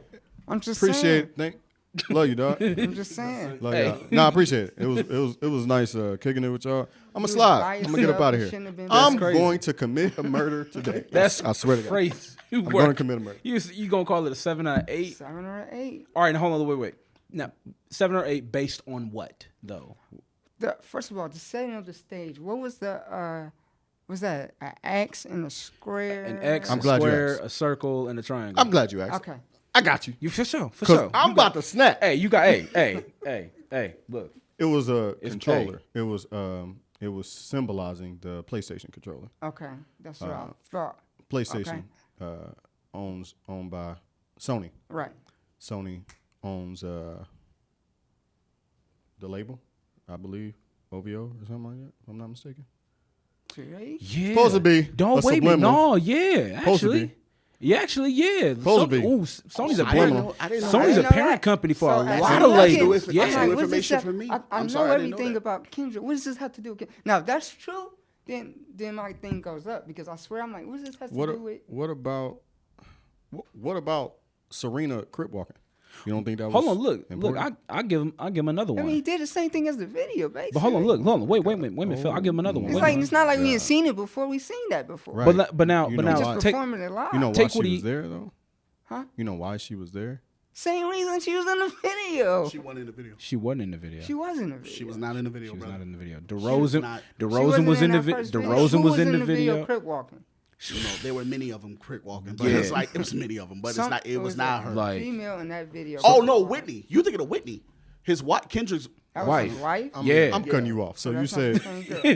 I'm just appreciate it. Love you, dog. I'm just saying. Love y'all. No, I appreciate it. It was nice kicking it with y'all. I'm gonna slide. I'm gonna get up out of here. I'm going to commit a murder today. I swear to God. Crazy. I'm going to commit a murder. You gonna call it a 7 or 8? 7 or 8. All right, now hold on, wait. Now, 7 or 8 based on what though? First of all, the setting of the stage. What was the was that an X and a square? An X, a square, a circle, and a triangle. I'm glad you asked. Okay. I got you. You for sure. I'm about to snap. Hey, you got hey, look. It was a controller. It was symbolizing the PlayStation controller. Okay. That's what I thought. PlayStation owned by Sony. Right. Sony owns the label, I believe, OVO or something like that, if I'm not mistaken. Yeah. Supposed to be. Don't wait me. No, yeah. Actually. Yeah, Supposed to be. Sony's a Sony's a parent company for a lot of labels. Yeah. Information for me. I know everything about Kendrick. What does this have to do with Kendrick? Now, if that's true, then my thing goes up because I swear I'm like, what does this have to do with? What about Serena crip walking? You don't think that was Hold on, look. important? I give him another one. I mean, he did the same thing as the video, basically. But hold on, wait a minute, Phil. I'll give him another one. It's not like we ain't seen it before. We seen that before. Right. But now, just performing it live. You know why she was there though? Huh? You know why she was there? Same reason she was in the video. She wasn't in the video. She wasn't in the video. She was in the video. She was not in the video. She was brother. not in the video. DeRozan was in the video. DeRozan was in the video. Crip walking. There were many of them crick walking, but it's like it was many of them, but it was not her. Like female in that video. Oh no, Whitney! You thinking of Whitney? His wife, Kendrick's wife. I'm cutting you off. So you said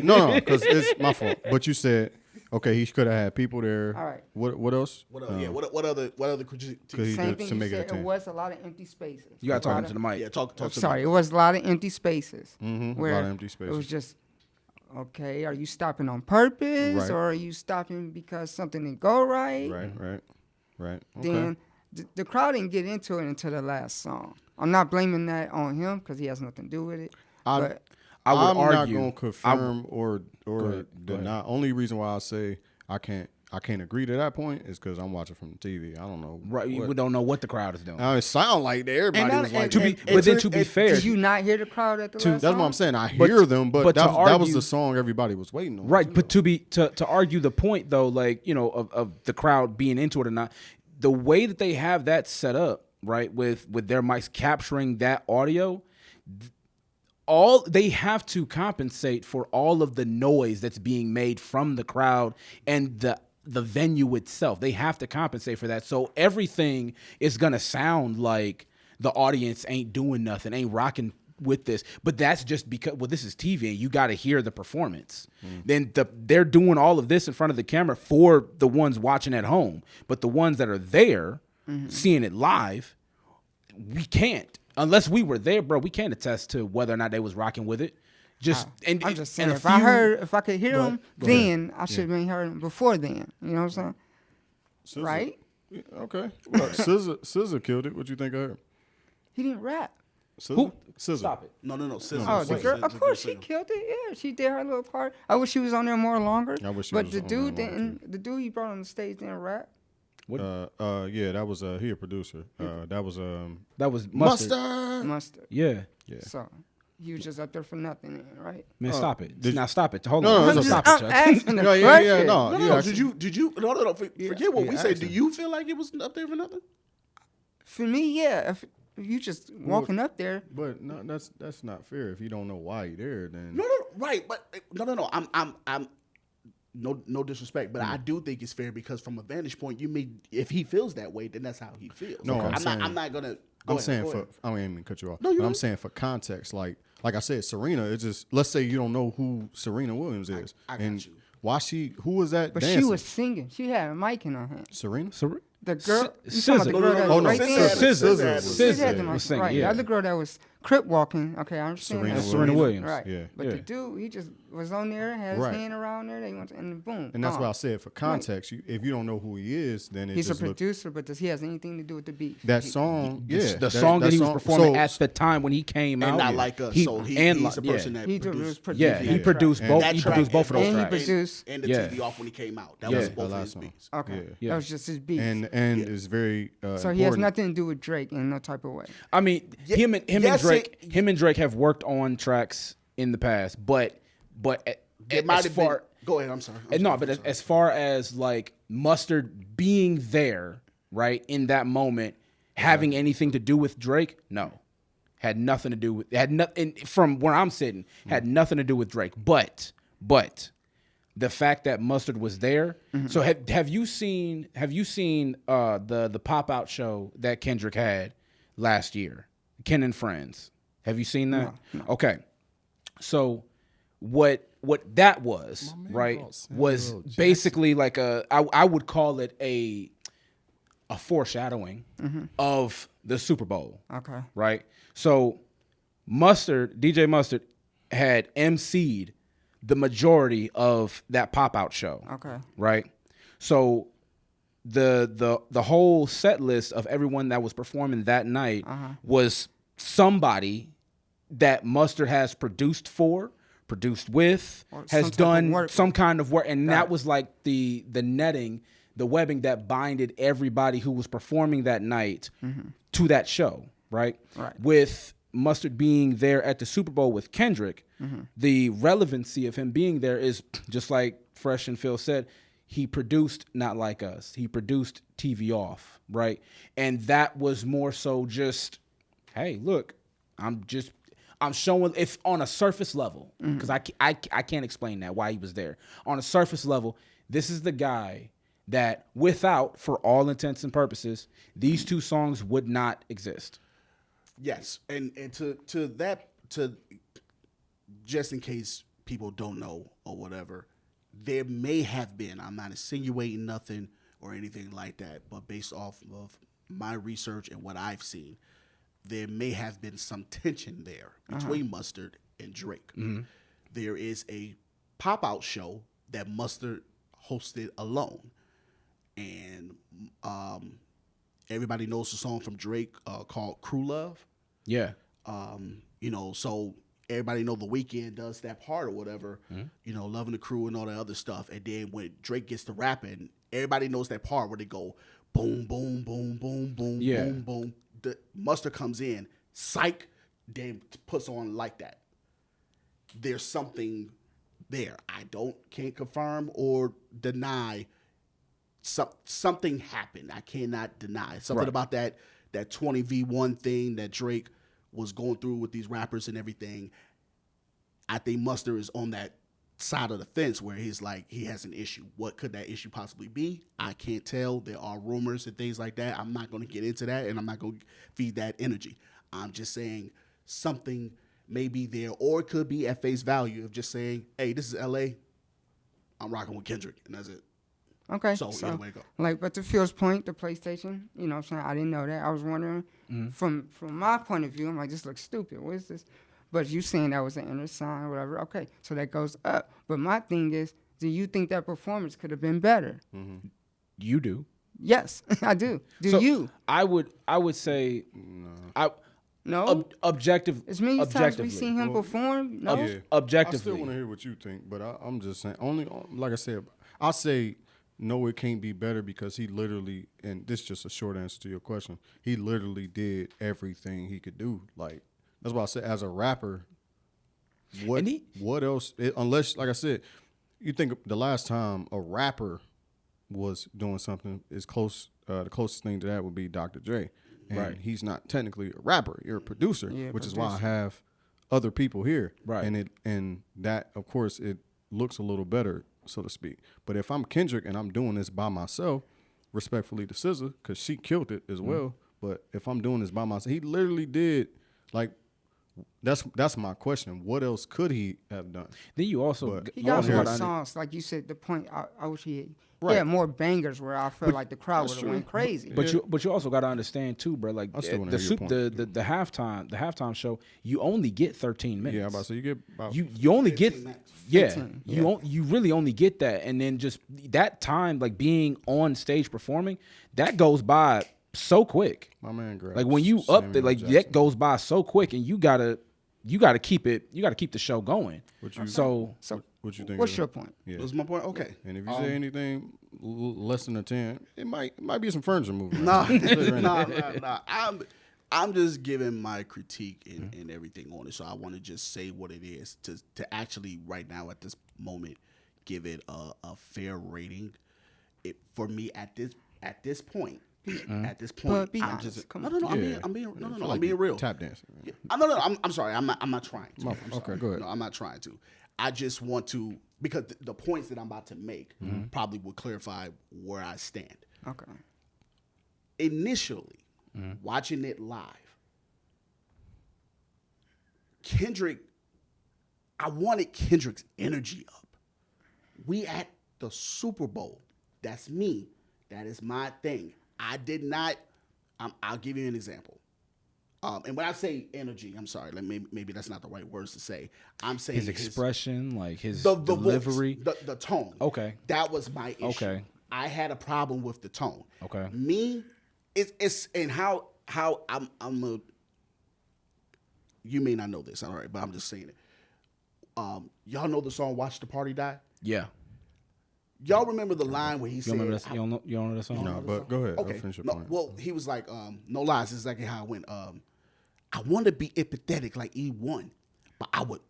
no, because it's my fault. But you said okay, he could have had people there. All right. What else? What other critiques? Same thing you said. It was a lot of empty spaces. You got to talk into the mic. Yeah, talk. Sorry, it was a lot of empty spaces. Mm-hmm. Where a lot of empty spaces. It was just. Okay, are you stopping on purpose or are you stopping because something didn't go right? Right. Okay. Then the crowd didn't get into it until the last song. I'm not blaming that on him because he has nothing to do with it. I'm not going to confirm or deny. Only reason why I say I can't I can't agree to that point is because I'm watching from the TV. I don't know. Right, we don't know what the crowd is doing. It sound like everybody was like. To be fair, Did you not hear the crowd at the last That's what I'm saying. I hear them, but that was the song everybody was waiting on. Right, but to argue the point though, like, you know, of the crowd being into it or not, the way that they have that set up, right, with their mics capturing that audio, all they have to compensate for all of the noise that's being made from the crowd and the venue itself. They have to compensate for that. So everything is gonna sound like the audience ain't doing nothing, ain't rocking with this. But that's just because, well, this is TV and you got to hear the performance. Then they're doing all of this in front of the camera for the ones watching at home. But the ones that are there seeing it live, we can't. Unless we were there, bro, we can't attest to whether or not they was rocking with it. I'm just saying, if I could hear them then, I should have been hearing them before then. You know what I'm saying? Right? Yeah, okay. Well, SZA killed it. What you think of her? He didn't rap. SZA? Stop it. No. SZA. Oh, the girl, of course she killed it. Yeah, she did her little part. I wish she was on there more longer. I wish she but was the on dude there longer, didn't. The dude he brought on the stage didn't rap. Yeah, that was he a producer. That was Mustard. Mustard. Yeah. So he was just up there for nothing, right? Man, stop it. Now stop it. Hold No, on. no, No, no, stop I'm it, Chuck. asking the No, yeah, question. no. No. Yeah, Did you? No. Forget what we said. Do asking. you feel like it was up there for nothing? For me, yeah. If you just walking up there, But no, that's not fair. If you don't know why you're there, then No. Right, but no. I'm no disrespect, but I do think it's fair because from a vantage point, if he feels that way, then that's how he feels. No, Okay. I'm I'm not gonna. I'm saying I don't even cut you off. No, you're but I'm right. saying for context, like I said, Serena. It's just let's say you don't know who Serena Williams is, I got and you. why who was that? but dancing? she was singing. She had a mic in her hand. Serena. The girl, you SZA. talking about the girl that Oh, was no. right there. SZA She had the mic, was singing, right. yeah. The other girl that was crip walking. Okay, I understand. Serena that. Serena Williams. Right. Yeah. But Yeah. the dude, he just was on there, had his Right. hand around there. They went to, and boom. And that's gone. why I said for context, if you don't know who he is, then it He's a just look, producer, but does he has anything to do with the beat? that song. Yeah, The song that he was song- performing so- at the time when he came And out. not like us. So he's the person that He produced. produced. Yeah, he that produced track. both. that He track produced both of those and he tracks. produced. And the Yeah. TV off when he came out. That Yeah. was The both of last his song. beats. Okay, Yeah. that was just his beat. and is very so he has important. nothing to do with Drake in no type of way. I mean, him and yes, him and Drake have worked on tracks in the past, but It might as have been. far Go ahead. I'm sorry. as far as like Mustard being there, right, in that moment, having anything to do with Drake, no, had nothing to do with from where I'm sitting, had nothing to do with Drake, but the fact that Mustard was there. So have you seen the pop out show that Kendrick had last year, Ken and Friends? Have you seen that? No. Okay, so what that was, right, was basically like I would call it a foreshadowing of the Super Bowl. Okay. Right? So DJ Mustard had emceed the majority of that pop-out show. Okay. Right? So the whole set list of everyone that was performing that night was somebody that Mustard has produced with, Or has some type of done work. some kind of work, and that it. was like the netting, the webbing that binded everybody who was performing that night to that show, right? Right. With Mustard being there at the Super Bowl with Kendrick, the relevancy of him being there is just like Fresh and Phil said, he produced Not Like Us. He produced TV Off, right? And that was more so just, hey, look, I'm showing, if on a surface level, because I can't explain that, why he was there. On a surface level, this is the guy that without, for all intents and purposes, these two songs would not exist. Yes, and to just in case people don't know or whatever, there may have been. I'm not insinuating nothing or anything like that, but based off of my research and what I've seen, there may have been some tension there between Mustard and Drake. There is a pop-out show that Mustard hosted alone, and everybody knows the song from Drake called "Crew Love." Yeah. So everybody know The Weeknd does that part or whatever, Loving the Crew and all that other stuff. And then when Drake gets to rapping, Everybody knows that part where they go boom, boom, boom, boom, boom, Yeah. boom, boom. The Mustard comes in, psych, then puts on like that. There's something there. I can't confirm or deny. Something happened. I cannot deny something Right. about that 20v1 thing that Drake was going through with these rappers and everything. I think Mustard is on that side of the fence where he's like, he has an issue. What could that issue possibly be? I can't tell. There are rumors and things like that. I'm not going to get into that, and I'm not going to feed that energy. I'm just saying something may be there, or it could be at face value of just saying, hey, this is LA. I'm rocking with Kendrick, and that's it. Okay. So, either way it go. Like, but to Phil's point, the PlayStation, you know what I'm saying? I didn't know that. I was wondering, from my point of view, I'm like, this looks stupid. What is this? But you saying that was an inner sign or whatever. Okay, so that goes up. But my thing is, do you think that performance could have been better? You do. Yes, I do. Do So, you? I would say, No? objective. As many times objectively. we seen him perform, no? Yeah. I still Objectively. want to hear what you think, but I'm just saying. Only like I said, I say no, it can't be better because he literally, and this is just a short answer to your question. He literally did everything he could do. Like that's why I said, as a rapper, what else? Unless, like I said, you think the last time a rapper was doing something is close. The closest thing to that would be Dr. Dre. And Right. he's not technically a rapper. You're a producer, Yeah, which is why I have other people here. Right. And that, of course, it looks a little better, so to speak. But if I'm Kendrick and I'm doing this by myself, respectfully to SZA, because she killed it as well. But if I'm doing this by myself, he literally did, like, that's my question. What else could he have done? Then you also But- He you got also more gotta songs, like you said. The point I wish he Right. had more bangers where I felt like the crowd that's would have went true. crazy. But you also got to understand too, bro. Like I still wanna the hear your point. the halftime show, you only get 13 minutes. Yeah, I'm about to say you get about You only get 15, you really only get that, and then just that time like being on stage performing that goes by so quick. my man grab. Like when you up there, Samuel like Jackson. that goes by so quick, and you gotta keep the show going. What you so, what you think? what's of your it? point? Yeah. What's my point? Okay. And if you say anything less than a 10, it might be some furniture movement. Nah, nah. I'm just giving my critique and everything on it. So I want to just say what it is to actually right now at this moment give it a fair rating. It for me at this point. At this point, But be I'm honest. just Come no, on. no, no. Yeah. I'm being no, no, I feel no. like I'm being you real. Tap dancing. Yeah. No. I'm sorry. I'm not trying to. I'm Okay, sorry. go ahead. No, I'm not trying to. I just want to because the points that I'm about to make probably will clarify where I stand. Okay. Initially, watching it live, Kendrick, I wanted Kendrick's energy up. We at the Super Bowl. That's me. That is my thing. I did not. I'll give you an example. And when I say energy, I'm sorry. Maybe that's not the right words to say. I'm saying His expression, like his the delivery. voice, the tone. Okay. That was my issue. Okay. I had a problem with the tone. Okay. Me, it's and how I'm a. You may not know this, all right, but I'm just saying it. Y'all know the song "Watch the Party Die." Yeah. Y'all remember the line where he You said, remember that? You don't know that song? No, but go ahead. Okay. I'll finish your No, point. well, he was like, no lies, this is exactly how it went. I want to be empathetic like E1, but I would.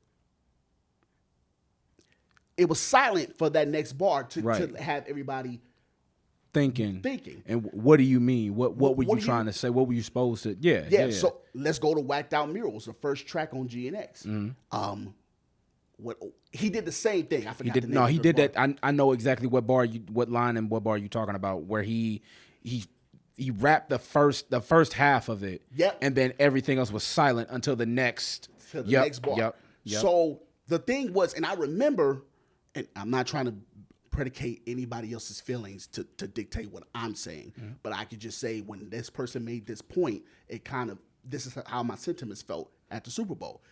It was silent for that next bar to have everybody Thinking. thinking. what do you mean? What were what you do you- trying to say? What were you supposed to? Yeah. Yeah, so let's go to Whacked Out Murals, the first track on GNX. Mm-hmm. What he did the same thing. I he forgot. did. the name No, of he the did bar. that. I know exactly what line and what bar you talking about. Where he rapped the first half of it. Yep. And then everything else was silent until the next. To the Yep, next bar. Yep. So the thing was, and I remember, and I'm not trying to predicate anybody else's feelings to dictate what I'm saying, but I could just say when this person made this point, this is how my sentiments felt at the Super Bowl.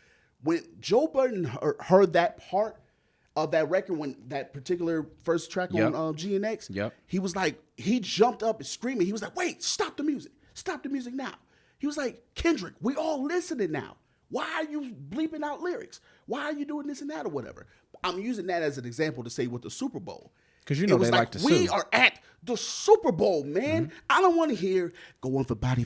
When Joe Budden heard that part of that record, when that particular first track Yep. on GNX, Yep. he was like, he jumped up and screaming. He was like, wait, stop the music. Stop the music now. He was like, Kendrick, we all listening now. Why are you bleeping out lyrics? Why are you doing this and that or whatever? I'm using that as an example to say with the Super Bowl. 'Cause you know it was they like to we sue. are at the Super Bowl, man. I don't want to hear going for body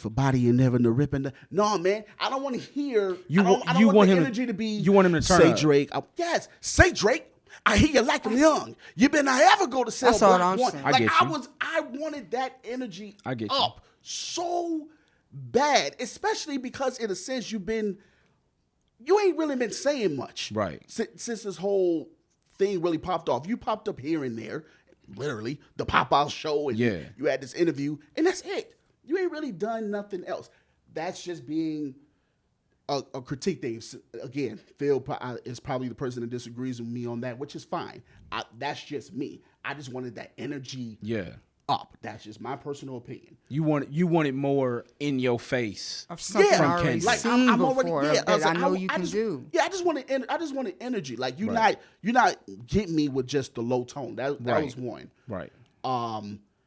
and never the ripping. No, man. I don't want to hear. I don't want the energy to be. You want him to turn say up. Drake. Yes, say Drake. I hear you like them young. You better not ever go to Cell That's all Block I'm 1. saying. I Like get you. I wanted that energy I get you. up so bad, especially because in a sense you ain't really been saying much, Right. Since this whole thing really popped off. You popped up here and there, literally the pop-out show, and Yeah. you had this interview, and that's it. You ain't really done nothing else. That's just being a critique thing. Again, Phil is probably the person that disagrees with me on that, which is fine. That's just me. I just wanted that energy up. That's just my personal opinion. You want it more in your face. Of something Yeah, I already Kendrick. seen I'm before already. Yeah, that I know like, you can do. Yeah, I just wanted energy. Like you're Right. not getting me with just the low tone. That Right. was one. Right.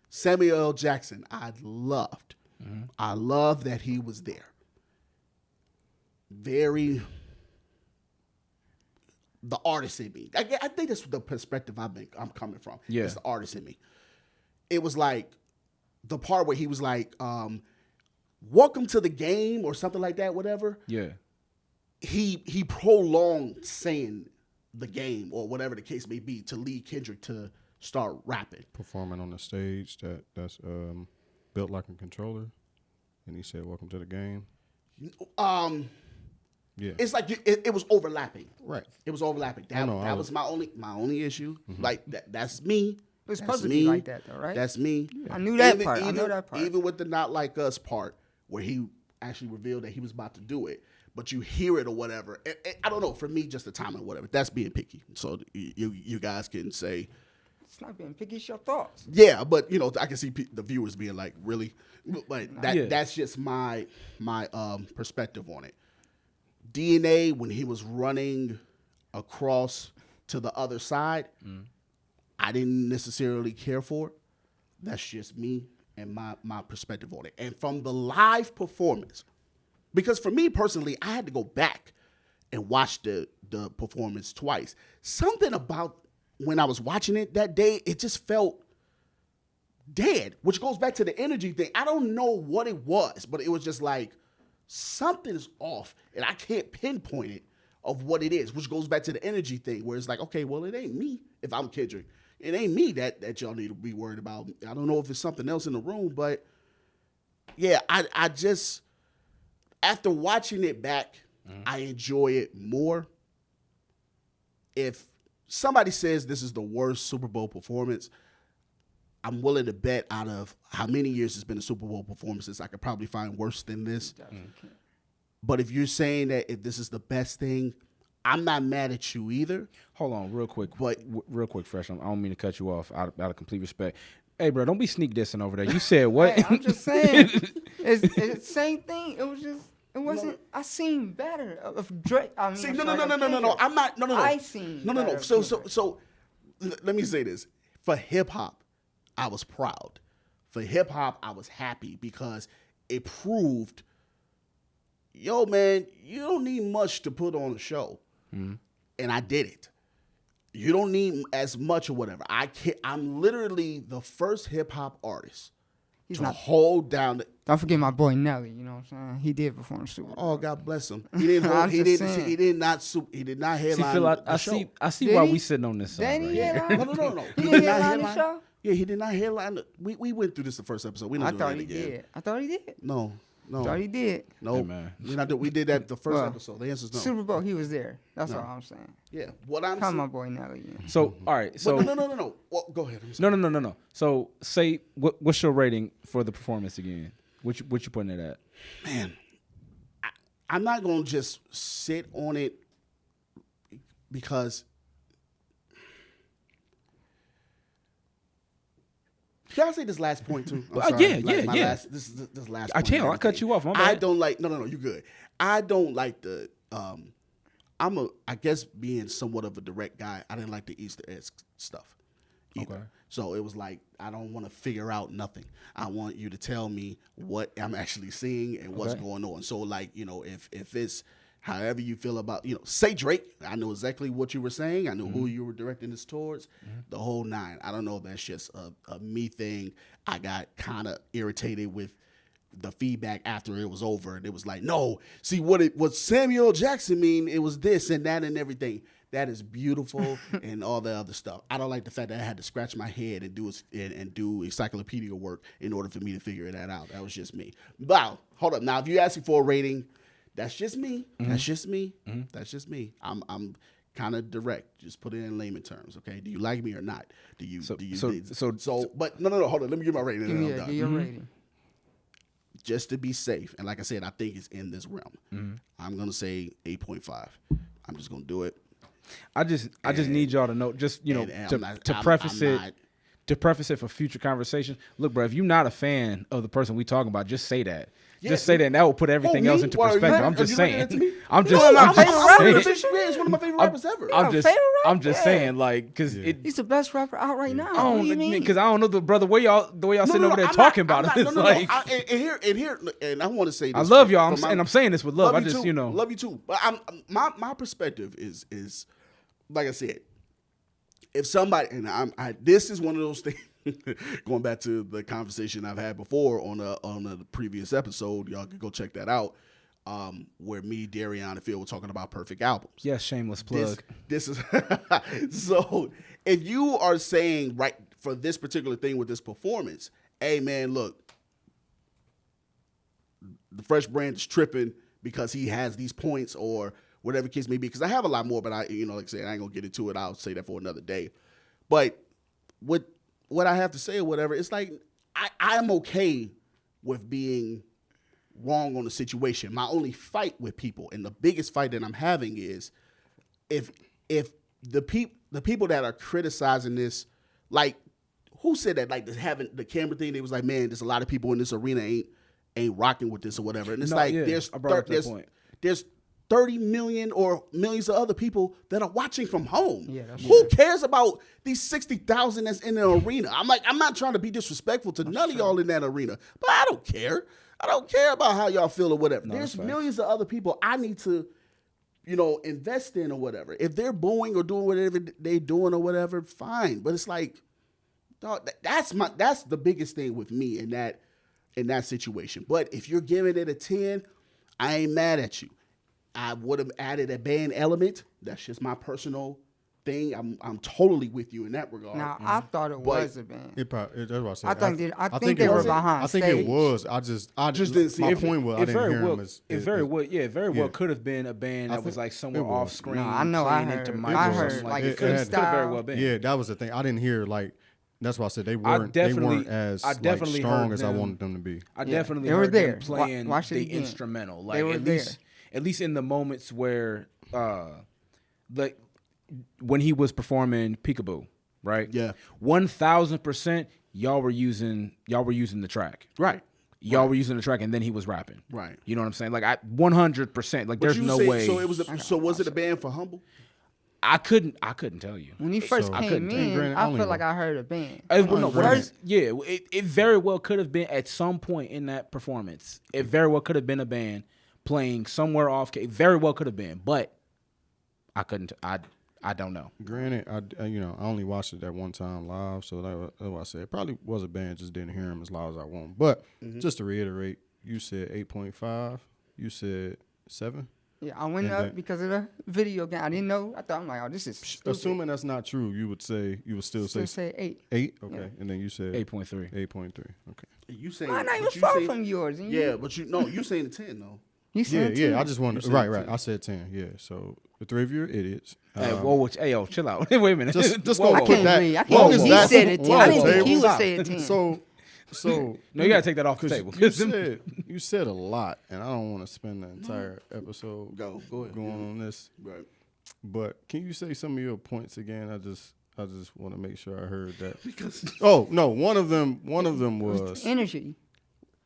Samuel L. Jackson, I loved. Mm-hmm. I love that he was there. Very the artist in me. I think that's the perspective I'm coming from. Yeah. It's the artist in me. It was like the part where he was like, welcome to the game or something like that, whatever. Yeah. He prolonged saying the game or whatever the case may be to lead Kendrick to start rapping. Performing on the stage that's built like a controller, and he said, "Welcome to the game." Yeah, It's like it was overlapping. right. It was overlapping. That was my only issue. Mm-hmm. Like that's me. It was That's supposed to me. be like that, though, right? That's me. I knew that part. I know that part. Even with the Not Like Us part, where he actually revealed that he was about to do it, but you hear it or whatever. I don't know. For me, just the timing or whatever. That's being picky. So you guys can say, It's not being picky. It's your thoughts. yeah, but I can see the viewers being like, really, but Yeah. that's just my perspective on it. DNA when he was running across to the other side, I didn't necessarily care for it. That's just me and my perspective on it. And from the live performance, because for me personally, I had to go back and watch the performance twice. Something about when I was watching it that day, it just felt dead, which goes back to the energy thing. I don't know what it was, but it was just like something's off, and I can't pinpoint it of what it is, which goes back to the energy thing, where it's like, okay, well, it ain't me if I'm Kendrick. It ain't me that y'all need to be worried about. I don't know if it's something else in the room, but yeah, I just, after watching it back, I enjoy it more. If somebody says this is the worst Super Bowl performance, I'm willing to bet out of how many years it's been a Super Bowl performances, I could probably find worse than this. But if you're saying that if this is the best thing, I'm not mad at you either. Hold on, real quick. But- Real quick, Fresh. I don't mean to cut you off out of complete respect. Hey, bro, don't be sneak dissing over there. You said what? Hey, I'm just saying. it's the same thing. It wasn't. I seen better of Drake. I mean, See, I'm no. sorry, of I'm Kendrick. not. No. I seen No. better So Kendrick. let me say this. For hip hop, I was proud. For hip hop, I was happy because it proved, yo, man, you don't need much to put on a show, and I did it. You don't need as much or whatever. I'm literally the first hip hop artist He's to not. hold down. Don't forget my boy Nelly. You know what I'm saying? He did perform Super Bowl. Oh, God bless him. He didn't. I'm He just didn't. saying. He did not See, headline Phil, the I show. see Did why he? we sitting on this song. Did he Right headline? here. No. He didn't headline the show? Yeah, he did not headline. We went through this the first episode. We I not thought doing he it again. did. I thought he did. No. Thought he did. No. Hey, man. We did that the first Well, episode. The answer's no. Super Bowl, he was there. That's all I'm saying. Yeah. What I'm Call saying. my boy Nelly. Yeah. So, all right. So, But no. Well, go ahead. I'm sorry. no. So, say what's your rating for the performance again? What you putting it at? Man, I'm not gonna just sit on it because. Can I say this last point too? I'm sorry. yeah. Last, this is this last. I point tell, and I cut everything. you off. My I bad. don't like. No. You good. I don't like the. I guess being somewhat of a direct guy, I didn't like the Easter egg stuff either. Okay. So it was like, I don't want to figure out nothing. I want you to tell me what I'm actually seeing and what's Okay. going on. So like, if it's however you feel about, say Drake. I know exactly what you were saying. I know who you were directing this towards. The whole nine. I don't know if that's just a me thing. I got kind of irritated with the feedback after it was over, and it was like, no, see what Samuel Jackson mean, it was this and that and everything. That is beautiful and all the other stuff. I don't like the fact that I had to scratch my head and do encyclopedia work in order for me to figure that out. That was just me. Wow, hold up. Now, if you're asking for a rating, that's just me. That's just me. That's just me. I'm kind of direct. Just put it in layman terms, okay? Do you like me or not? But no. Hold on. Let me give my rating. Give your rating. Just to be safe, and like I said, I think it's in this realm. I'm gonna say 8.5. I'm just gonna do it. I just need y'all to know, just to preface it for future conversation. Look, bro, if you're not a fan of the person we talking about, just say that. Yeah. Just say that, and that will put everything else into perspective. I'm just saying. I'm just saying. It's one of my favorite rappers ever. I'm just saying, like, because he's the best rapper out right now. What do you mean? Because I don't know the way y'all sitting over there talking about it. And I want to say this. I love y'all, and I'm saying this with love. I just, love you too. But my perspective is, like I said, if somebody, and this is one of those things. Going back to the conversation I've had before on a previous episode, y'all can go check that out. Where me, Darion, and Phil were talking about perfect albums. Yes, shameless plug. This is so. If you are saying right for this particular thing with this performance, hey man, look, the Fresh brand is tripping because he has these points or whatever the case may be. Because I have a lot more, but like I said, I ain't gonna get into it. I'll say that for another day. But what I have to say or whatever, it's like I'm okay with being wrong on the situation. My only fight with people, and the biggest fight that I'm having is if the people that are criticizing this, like who said that, like having the camera thing, they was like, man, there's a lot of people in this arena ain't rocking with this or whatever. And it's there's 30 million or millions of other people that are watching from home. Yeah, who cares about these 60,000 that's in the arena? I'm not trying to be disrespectful to none of y'all in that arena, but I don't care. I don't care about how y'all feel or whatever. There's millions of other people I need to, invest in or whatever. If they're booing or doing whatever they doing or whatever, fine. But it's like, dog, that's the biggest thing with me in that situation. But if you're giving it a 10, I ain't mad at you. I would have added a band element. That's just my personal thing. I'm totally with you in that regard. Now I thought it was a band. That's what I said. I think they were behind stage. I think it was. I just didn't see. My point was I didn't hear him. It very well could have been a band that was like somewhere off screen. No, I know. I heard like it could have very well been. Yeah, that was the thing. I didn't hear like. That's why I said they weren't as strong as I wanted them to be. I definitely heard them playing the instrumental. Like at least in the moments where when he was performing Peekaboo, right? Yeah. 1,000% y'all were using the track. Right. Y'all were using the track and then he was rapping. Right. You know what I'm saying? Like 100%. Like there's no way. So was it a band for Humble? I couldn't tell you. When he first came in, I feel like I heard a band. It very well could have been at some point in that performance. It very well could have been a band playing somewhere off. It very well could have been, but I couldn't. I don't know. Granted, I only watched it that one time live, so that's what I said. It probably was a band, just didn't hear him as loud as I want. But just to reiterate, you said 8.5. You said 7. Yeah, I went up because of the video game. I didn't know. I'm like, oh, this is stupid. Assuming that's not true, you would still say 8. 8? Okay. Yeah. And then you said 8.3. 8.3. Okay. You saying I'm not even far from yours. But you saying 10 though. You said 10. I just wanted right. I said 10. Yeah. So the three of you are idiots. Hey, chill out. Wait a minute. Just go I put can't that. believe. I can't believe he said it 10. I didn't think he would say it 10. So no, you gotta take that off the table. You said a lot, and I don't want to spend the entire episode go ahead. going on this. Right. But can you say some of your points again? I just want to make sure I heard that. Because one of them was energy,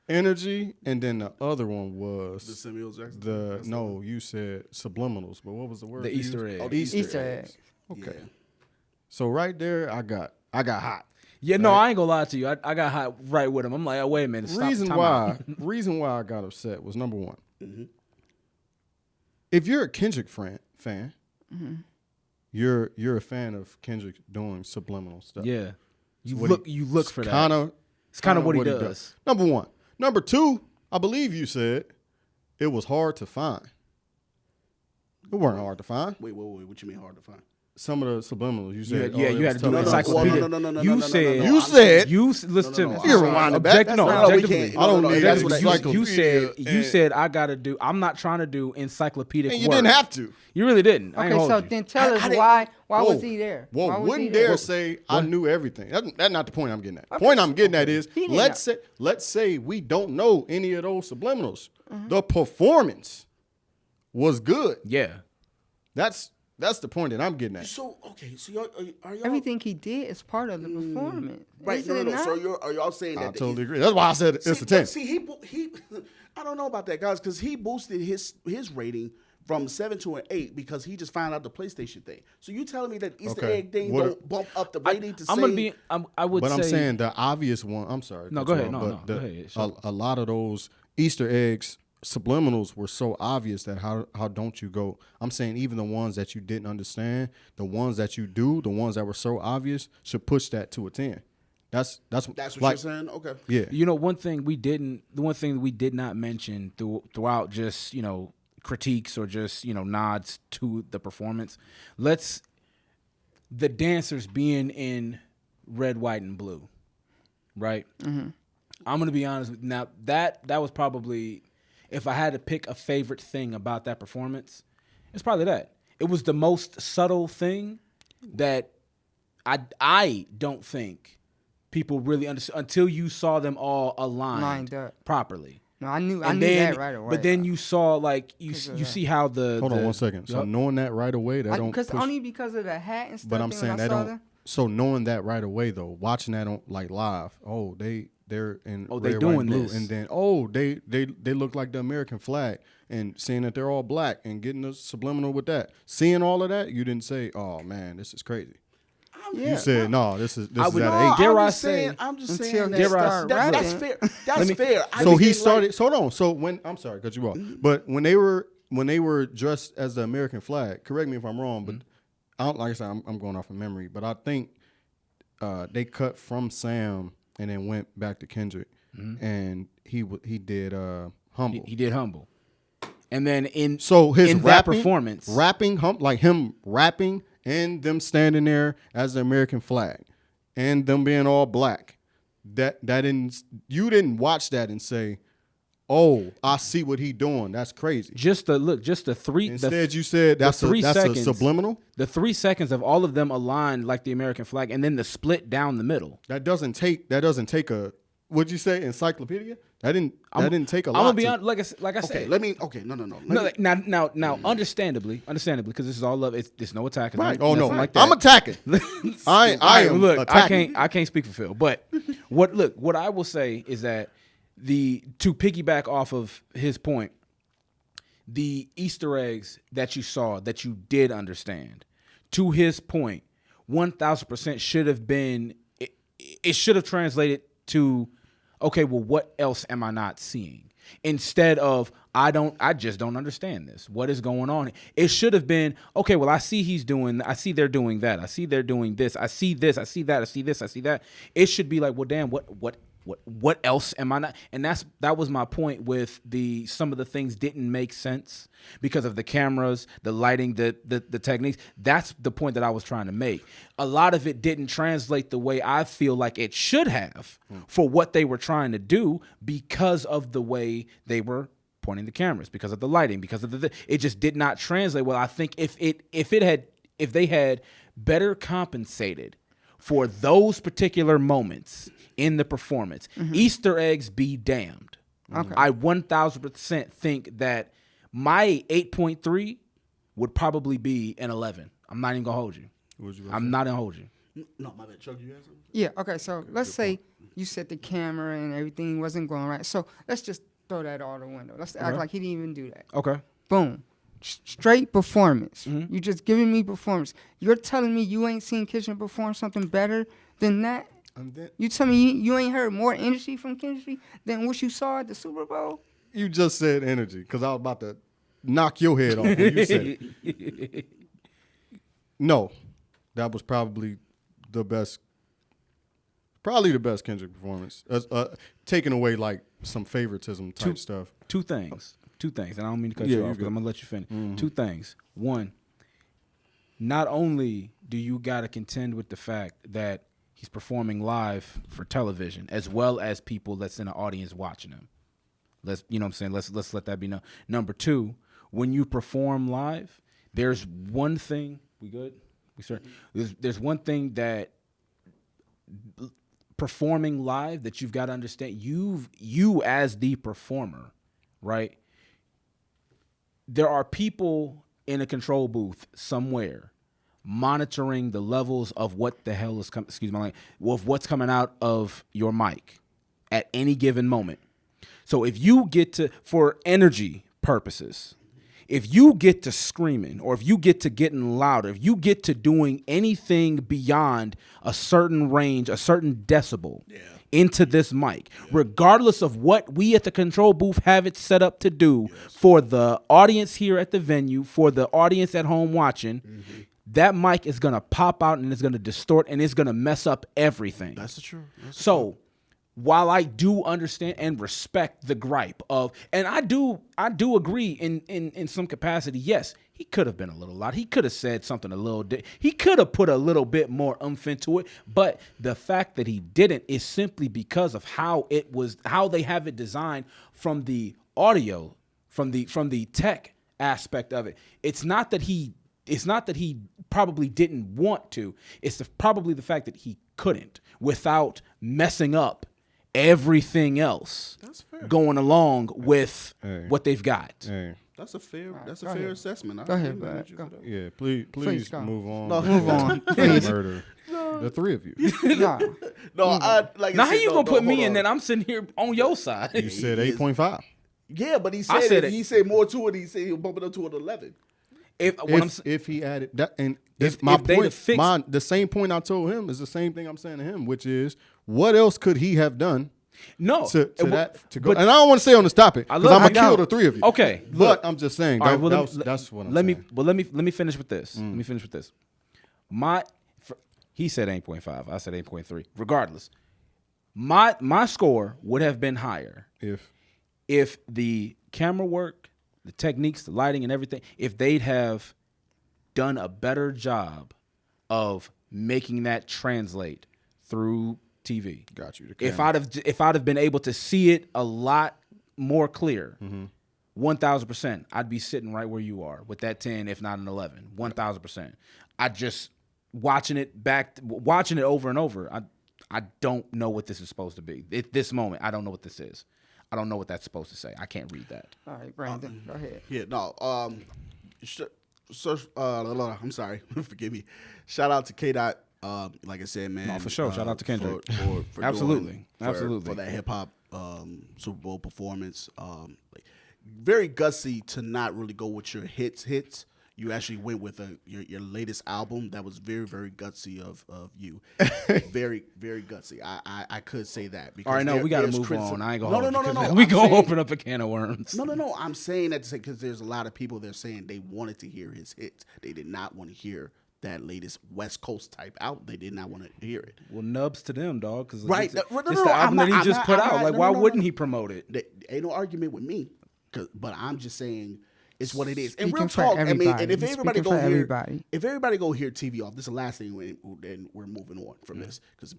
and then the other one was the Samuel Jackson. You said subliminals, but what was the word? The Easter egg. Oh, Easter egg. Okay. Yeah. So right there, I got hot. Yeah, no, I ain't gonna lie to you. I got hot right with him. I'm like, oh, wait a minute. Reason why I got upset was number one. if you're a Kendrick fan, Mm-hmm. you're a fan of Kendrick doing subliminal stuff. Yeah. You What look for that. It's kind of what he does. Number one. Number two, I believe you said it was hard to find. It weren't hard to find. Wait, what you mean hard to find? Some of the subliminals you said. Yeah, you had to do an encyclopedia. No, You no, said no, You said listen to me. no, You rewind it back. That's not how we objectively. can't- I don't no, need that's that what I- encyclopedia. You said I gotta do. I'm not trying to do encyclopedic And you work. didn't have to. You really didn't. I ain't Okay, hold so you. then tell us didn't- why Whoa. was he there? Why Well, was wouldn't he there? dare say I knew everything. That's not the point I'm getting at. Okay, Point I'm getting at is He didn't let's say we don't know any of those subliminals. Mm-hmm. The performance was good. Yeah. That's the point that I'm getting at. So okay, so y'all, are y'all Everything he did is part of the performance. right? Is No, it no. not? So are y'all saying I that totally agree. That's why I said it's a 10. See, he I don't know about that, guys, because he boosted his rating from 7 to an 8 because he just found out the PlayStation thing. So you telling me that Easter Okay. egg thing What- don't bump up the rating to I'm say? gonna be. I would But say. I'm saying the obvious one. I'm sorry. No, cut go you ahead. off, No, but no, go ahead. Sure. A lot of those Easter eggs, subliminals were so obvious that how don't you go? I'm saying even the ones that you didn't understand, the ones that you do, the ones that were so obvious should push that to a 10. That's That's what like, you're saying. Okay. Yeah. You know, the one thing we did not mention throughout just, critiques or just, nods to the performance. The dancers being in red, white, and blue, right? Mm-hmm. I'm going to be honest with you. Now, that was probably, if I had to pick a favorite thing about that performance, it's probably that. It was the most subtle thing that I don't think people really understood until you saw them all aligned Lined up. properly. No, I knew And that right away. But then you saw you of you that. see how the Hold on one second. So Yup. knowing that right away, that don't because push. only because of the hat and stuff. But I'm then saying when I that saw don't. them- So knowing that right away though, watching that on like live, they're in Oh, they red, doing white, blue, this. and then they look like the American flag, and seeing that they're all black and getting the subliminal with that, seeing all of that, you didn't say, oh man, this is crazy. Yeah. You said no, this is I at would- an No, 8. dare I'm I just saying, say- I'm just Until saying they that, start that's rapping. fair. That's fair. I So just he didn't started. So hold on. So when I'm sorry, cut you off. But when they were dressed as the American flag, correct me if I'm wrong, but I don't, like I said, I'm going off of memory, but I think they cut from Sam and then went back to Kendrick, and he did Humble. he did Humble. And then So his in that performance, rapping, like him rapping, and them standing there as the American flag, and them being all black. That didn't, you didn't watch that and say, "Oh, I see what he doing. That's crazy." just the three. Instead, you said that's the 3 a seconds. subliminal. The 3 seconds of all of them aligned like the American flag, and then the split down the middle. That doesn't take a. What'd you say? Encyclopedia? That didn't take a lot. I'm gonna be to- honest, like I Okay, said. let me. Okay, no. Let No, me- like, now, understandably, because this is all love. It's no attack. Right. It's Oh no, nothing like that. I'm attacking. I am look. attacking. I can't speak for Phil, but what I will say is that to piggyback off of his point, the Easter eggs that you saw that you did understand, to his point, 1,000% should have been. It should have translated to, okay, well, what else am I not seeing? Instead of I just don't understand this. What is going on? It should have been, okay, well, I see they're doing that. I see they're doing this. I see this. I see that. I see this. I see that. It should be like, well, damn, what else am I not? And that was my point with some of the things didn't make sense because of the cameras, the lighting, the techniques. That's the point that I was trying to make. A lot of it didn't translate the way I feel like it should have for what they were trying to do because of the way they were pointing the cameras, because of the lighting, because of it just did not translate well. I think if they had better compensated for those particular moments in the performance, Easter eggs be damned. Okay. I 1,000% think that my 8.3 would probably be an 11. I'm not even gonna hold you. I'm not gonna hold you. No, my bad. Chuck, you had something? Yeah, okay, so let's say you set the camera and everything wasn't going right. So let's just throw that out the window. Let's act like he didn't even do that. Okay. Boom. Straight performance. You just giving me performance. You're telling me you ain't seen Kendrick perform something better than that? And then You tell me you ain't heard more energy from Kendrick than what you saw at the Super Bowl? you just said energy because I was about to knock your head off when you said it. No, that was probably the best Kendrick performance. Taking away like some favoritism type stuff. Two things, and I don't mean to cut Yeah, you you're off because good. I'm gonna let you finish. Mm-hmm. Two things. One, not only do you gotta contend with the fact that he's performing live for television, as well as people that's in the audience watching him. You know what I'm saying? Let's let that be known. Number two, when you perform live, there's one thing. We good? We start. There's one thing that performing live that you've got to understand. You as the performer, right? There are people in a control booth somewhere monitoring the levels of what the hell is coming. Excuse my language. Of what's coming out of your mic at any given moment. So if you get to, for energy purposes, if you get to screaming or if you get to getting louder, if you get to doing anything beyond a certain range, a certain decibel into this mic, regardless of what we at the control booth have it set up to do for the audience here at the venue, for the audience at home watching, that mic is going to pop out and it's going to distort and it's going to mess up everything. That's the truth. So while I do understand and respect the gripe of, and I do agree in some capacity, yes, he could have been a little loud. He could have said something a little, he could have put a little bit more oomph into it. But the fact that he didn't is simply because of how they have it designed from the audio, from the tech aspect of it. It's not that he probably didn't want to. It's probably the fact that he couldn't without messing up everything else going along with what they've got. Hey. That's a fair ahead. assessment. Go ahead, agree with bud. you Go. for that. Yeah, please go. move on. No. Move on, please. Murder. The three of you. Nah. No, I like. I Now how said, you no, gonna no, put me hold in on. and I'm sitting here on your side? You said He is- 8.5. Yeah, but he I said, said if it. he said more to it, he said he'll bump it up to an 11. If he added that, and If my they'd point, have fixed- the same point I told him is the same thing I'm saying to him, which is what else could he have done No, to go? but- And I don't want to say on this topic I because love- I'm I gonna kill know. the three of you. Okay, but look. I'm just saying All right, well, that's what I'm let saying. me finish with this. Let me finish with this. He said 8.5. I said 8.3. Regardless, my score would have been higher if the camera work, the techniques, the lighting, and everything, if they'd have done a better job of making that translate through TV. Got you. If I'd have been able to see it a lot more clear, 1,000%, I'd be sitting right where you are with that 10, if not an 11. 1,000%. I just watching it over and over. I don't know what this is supposed to be. At this moment, I don't know what this is. I don't know what that's supposed to say. I can't read that. All right, Brandon, go ahead. Yeah, no. I'm sorry. Forgive me. Shout out to K-Dot. Like I said, man. No, for sure. Shout out to Kendrick. For Absolutely. for Absolutely. that hip hop Super Bowl performance. Like, very gutsy to not really go with your hits. You actually went with your latest album. That was very, very gutsy of you. Very, very gutsy. I could say that. Because All right, no, we got to there's move on. I ain't gonna No, hold you, no, 'cause no, no. then we I'm gonna saying- open up a can of worms. No. I'm saying that to say because there's a lot of people that are saying they wanted to hear his hits. They did not want to hear that latest West Coast type album. They did not want to hear it. Well, nubs to them, dog. Because Right. it's, No, it's no, the no, album I'm that he not- just I'm put not- out. I'm Like, not- why no, no, wouldn't no. he promote it? Ain't no argument with me. But I'm just saying it's what it is. And Speaking real for talk. I mean, everybody. and if He's everybody speaking go for here, everybody. if everybody go hear TV off, this is the last thing. Then we're moving on from this because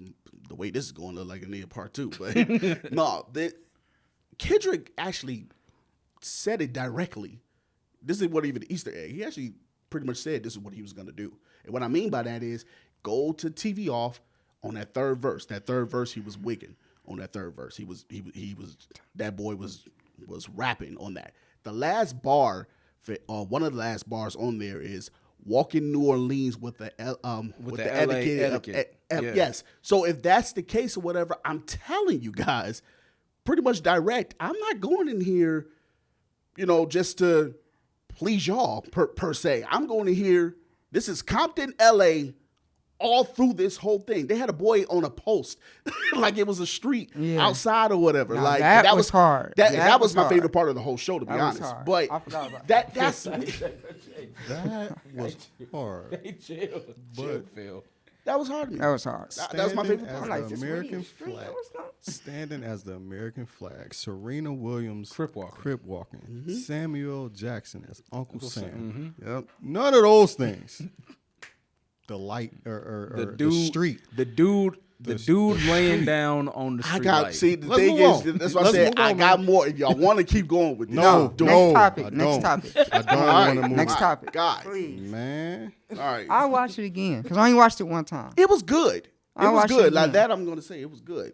the way this is going, look like a need part two. But no, Kendrick actually said it directly. This is what even the Easter egg. He actually pretty much said this is what he was going to do. And what I mean by that is go to TV off on that third verse. That third verse, he was wigging on that third verse. He was that boy was rapping on that. The last bar, one of the last bars on there is "Walk in New Orleans with the LA etiquette. Yeah. Yes. So if that's the case or whatever, I'm telling you guys, pretty much direct. I'm not going in here, just to please y'all per se. I'm going to hear this is Compton, LA, all through this whole thing. They had a boy on a post, like it was a street outside or whatever. Now, like that was hard. That was my hard. favorite part of the whole show, to be That was honest. hard. But I forgot about that's That was hard. Hey, chill, Phil. that was hard to me. That was hard. That was my favorite Standing part. I'm like, as this the really American a street? flag. What's going- Standing as the American flag. Serena Williams Crip walking. Crip walking. Samuel Jackson as Uncle Sam. Yep. None of those things. The light or The the dude, street. the dude laying down on the street. I got light. see the Let's thing move is on. that's why I Let's said move I on, got man. more. If y'all want to keep going with this, No, do no. it. Next topic. I Next don't. topic. I don't All right. want to move. Next My topic. God. Please. Man. All right. I'll watch it again because I only watched it one time. It was good. It I'll was watch it good. Like again. that, I'm gonna say it was good.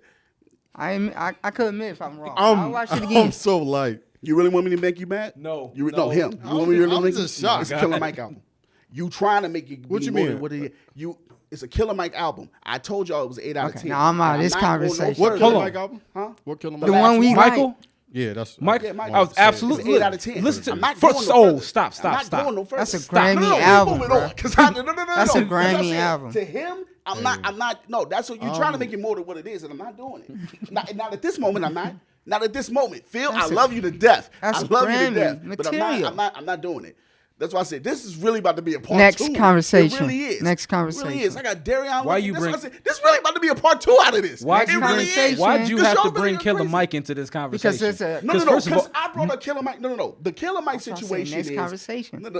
I could admit if I'm wrong. I'll watch it again. I'm so like, You really want me to make you mad? No, No, him. You want me to really make you mad? It's a Killer Mike album. You trying to make it What be you more mean? than what it is. It's a Killer Mike album. I told y'all it was 8 out of Okay, 10. now I'm out of And this not going no conversation. what further. Killer Hold Mike on. album? Huh? What Killer The Mike? one we Michael. like. Yeah, that's Mike, Yeah, Mike. I was It's absolutely 8 out of 10. Listen to I'm not first. going no Oh, further. stop, I'm stop, not stop. going no further. That's a Stop. Grammy we album, moving on, bruh. 'cause no. That's a Because I Grammy said, album. To him, I'm not. No, that's what you're trying to make it more than what it is, and I'm not doing it. not at this moment. I'm not. Not at this moment. Phil, I That's a- love you to death. that's I love you to Grammy death. But material. I'm not doing it. That's why I said this is really about to be a part Next two. conversation. It really is. Next It really is. conversation. I got Darion. Why with you me. bring- That's why I said, this really about to be a part two out of this. Why'd It you really bring? is. Why'd you This have show to really bring is Killer crazy. Mike into this conversation? Because it's a No, first of all, because I brought up Killer Mike. No. The Killer Mike That's what I'm saying, situation next is conversation. No.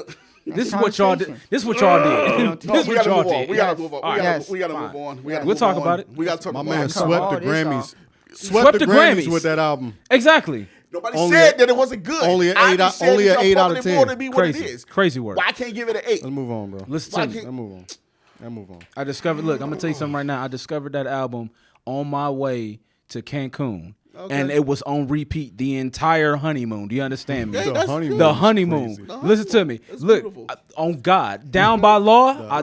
this is what y'all did. This is what y'all did. No, This we is what gotta y'all move on. did. We gotta move on. All right. Yes. We gotta Fine. move on. We'll talk about it. We gotta talk My about man it. cut swept all the this Grammys. off. Swept the Grammys Grammys. with that album. Exactly. Nobody Only said a- that it wasn't good. only an I eight just out- said only that an y'all 8 out pumping of it more 10. to be what it Crazy. is. Crazy word. Why I can't give it an 8? Let's move on, bro. Listen Why to me. can't- Let's move on. Let's move on. I discovered. Look, I'm gonna tell you something right now. I discovered that album on my way to Cancun, and it was on repeat the entire honeymoon. Do you understand me? Yeah, The that's honeymoon. good. The is honeymoon. crazy. Listen to me. That's Look, beautiful. on God, Down by Law.